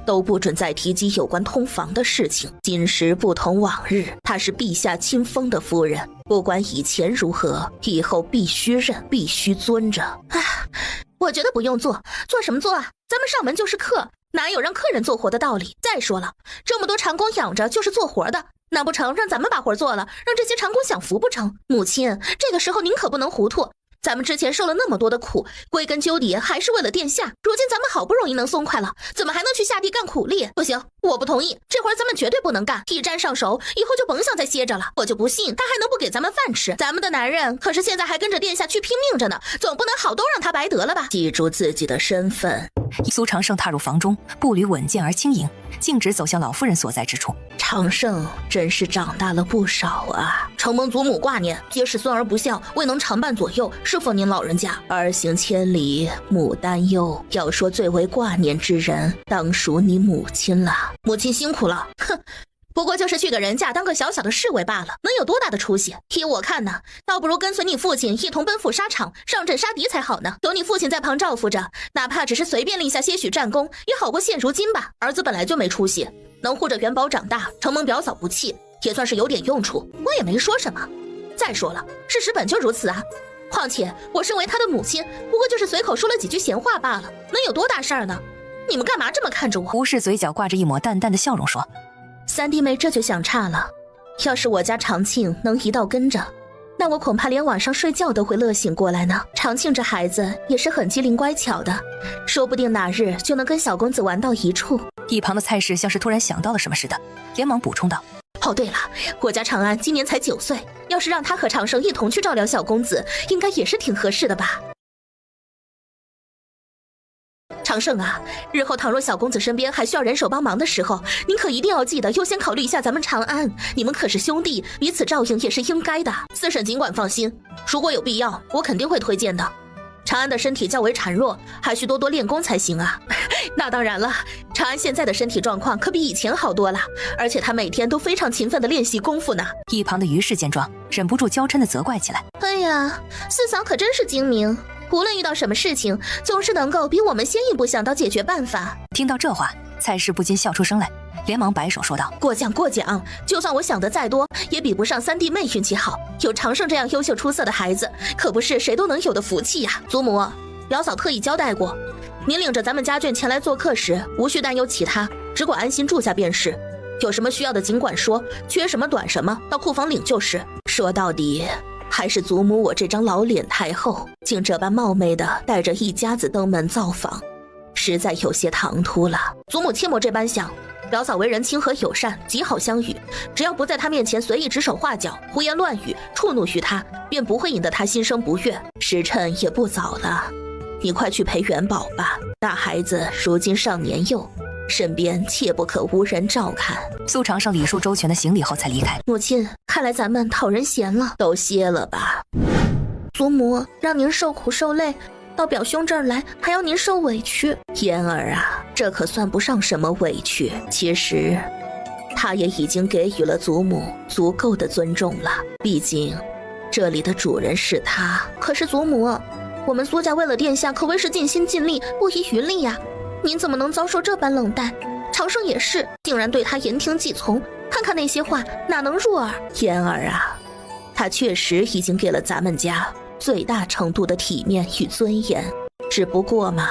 都不准再提及有关通房的事情。今时不同往日，她是陛下亲封的夫人，不管以前如何，以后必须认，必须遵着。唉，我觉得不用做，做什么做啊？咱们上门就是客，哪有让客人做活的道理？再说了，这么多长工养着就是做活的，难不成让咱们把活做了，让这些长工享福不成？母亲，这个时候您可不能糊涂。咱们之前受了那么多的苦，归根究底还是为了殿下。如今咱们好不容易能松快了，怎么还能去下地干苦力？不行，我不同意，这活咱们绝对不能干。一沾上手，以后就甭想再歇着了。我就不信他还能不给咱们饭吃。咱们的男人可是现在还跟着殿下去拼命着呢，总不能好都让他白得了吧？记住自己的身份。苏长胜踏入房中，步履稳健而轻盈，径直走向老夫人所在之处。长胜真是长大了不少啊！承蒙祖母挂念，皆是孙儿不孝，未能常伴左右，是否您老人家？儿行千里母担忧，要说最为挂念之人，当属你母亲了。母亲辛苦了。哼，不过就是去个人家当个小小的侍卫罢了，能有多大的出息？依我看呢，倒不如跟随你父亲一同奔赴沙场，上阵杀敌才好呢。有你父亲在旁照拂着，哪怕只是随便立下些许战功，也好过现如今吧。儿子本来就没出息，能护着元宝长大，承蒙表嫂不弃，也算是有点用处。我也没说什么。再说了，事实本就如此啊。况且我身为他的母亲，不过就是随口说了几句闲话罢了，能有多大事儿呢？你们干嘛这么看着我？吴氏嘴角挂着一抹淡淡的笑容说：三弟妹这就想差了，要是我家长庆能一道跟着，那我恐怕连晚上睡觉都会乐醒过来呢。长庆这孩子也是很机灵乖巧的，说不定哪日就能跟小公子玩到一处。一旁的蔡氏像是突然想到了什么似的，连忙补充道：哦对了，我家长安今年才9岁，要是让他和长生一同去照料小公子，应该也是挺合适的吧。长胜啊，日后倘若小公子身边还需要人手帮忙的时候，您可一定要记得优先考虑一下咱们长安，你们可是兄弟，彼此照应也是应该的。四婶尽管放心，如果有必要，我肯定会推荐的。长安的身体较为孱弱，还需多多练功才行啊。那当然了，长安现在的身体状况可比以前好多了，而且他每天都非常勤奋的练习功夫呢。一旁的于氏见状，忍不住娇嗔的责怪起来：哎呀，四嫂可真是精明，无论遇到什么事情，总是能够比我们先一步想到解决办法。听到这话，蔡氏不禁笑出声来，连忙摆手说道：过奖过奖，就算我想得再多，也比不上三弟妹运气好，有长胜这样优秀出色的孩子，可不是谁都能有的福气呀。祖母，表嫂特意交代过，您领着咱们家眷前来做客时，无需担忧其他，只管安心住下便是。有什么需要的尽管说，缺什么短什么，到库房领就是。说到底，还是祖母我这张老脸太厚，竟这般冒昧的带着一家子登门造访，实在有些唐突了。祖母切莫这般想，表嫂为人亲和友善，极好相与，只要不在她面前随意指手画脚、胡言乱语，触怒于她，便不会引得她心生不悦。时辰也不早了，你快去陪元宝吧，大孩子如今尚年幼，身边切不可无人照看。苏长胜礼数周全的行礼后才离开。母亲，看来咱们讨人嫌了，都歇了吧。祖母让您受苦受累，到表兄这儿来还要您受委屈。嫣儿啊，这可算不上什么委屈，其实他也已经给予了祖母足够的尊重了，毕竟这里的主人是他。可是祖母，我们苏家为了殿下可谓是尽心尽力，不遗余力呀，您怎么能遭受这般冷待？长生也是，竟然对他言听计从，看看那些话哪能入耳？嫣儿啊，他确实已经给了咱们家最大程度的体面与尊严，只不过嘛，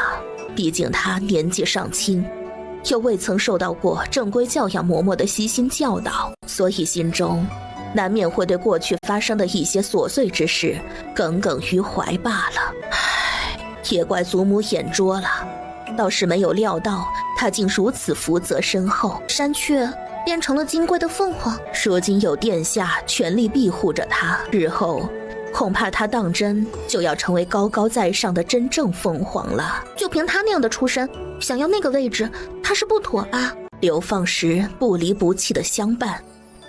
毕竟他年纪尚轻，又未曾受到过正规教养嬷嬷的悉心教导，所以心中难免会对过去发生的一些琐碎之事耿耿于怀罢了。唉，也怪祖母眼拙了，倒是没有料到他竟如此福泽深厚。山雀变成了金贵的凤凰，如今有殿下全力庇护着他，日后恐怕他当真就要成为高高在上的真正凤凰了。就凭他那样的出身，想要那个位置，他是不妥啊。流放时不离不弃的相伴，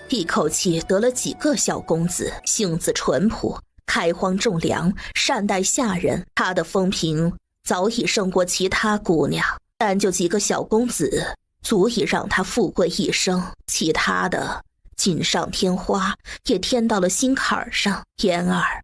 一口气得了几个小公子，性子淳朴，开荒种粮，善待下人，他的风评早已胜过其他姑娘，但就几个小公子足以让他富贵一生，其他的锦上添花也添到了心坎上。嫣儿，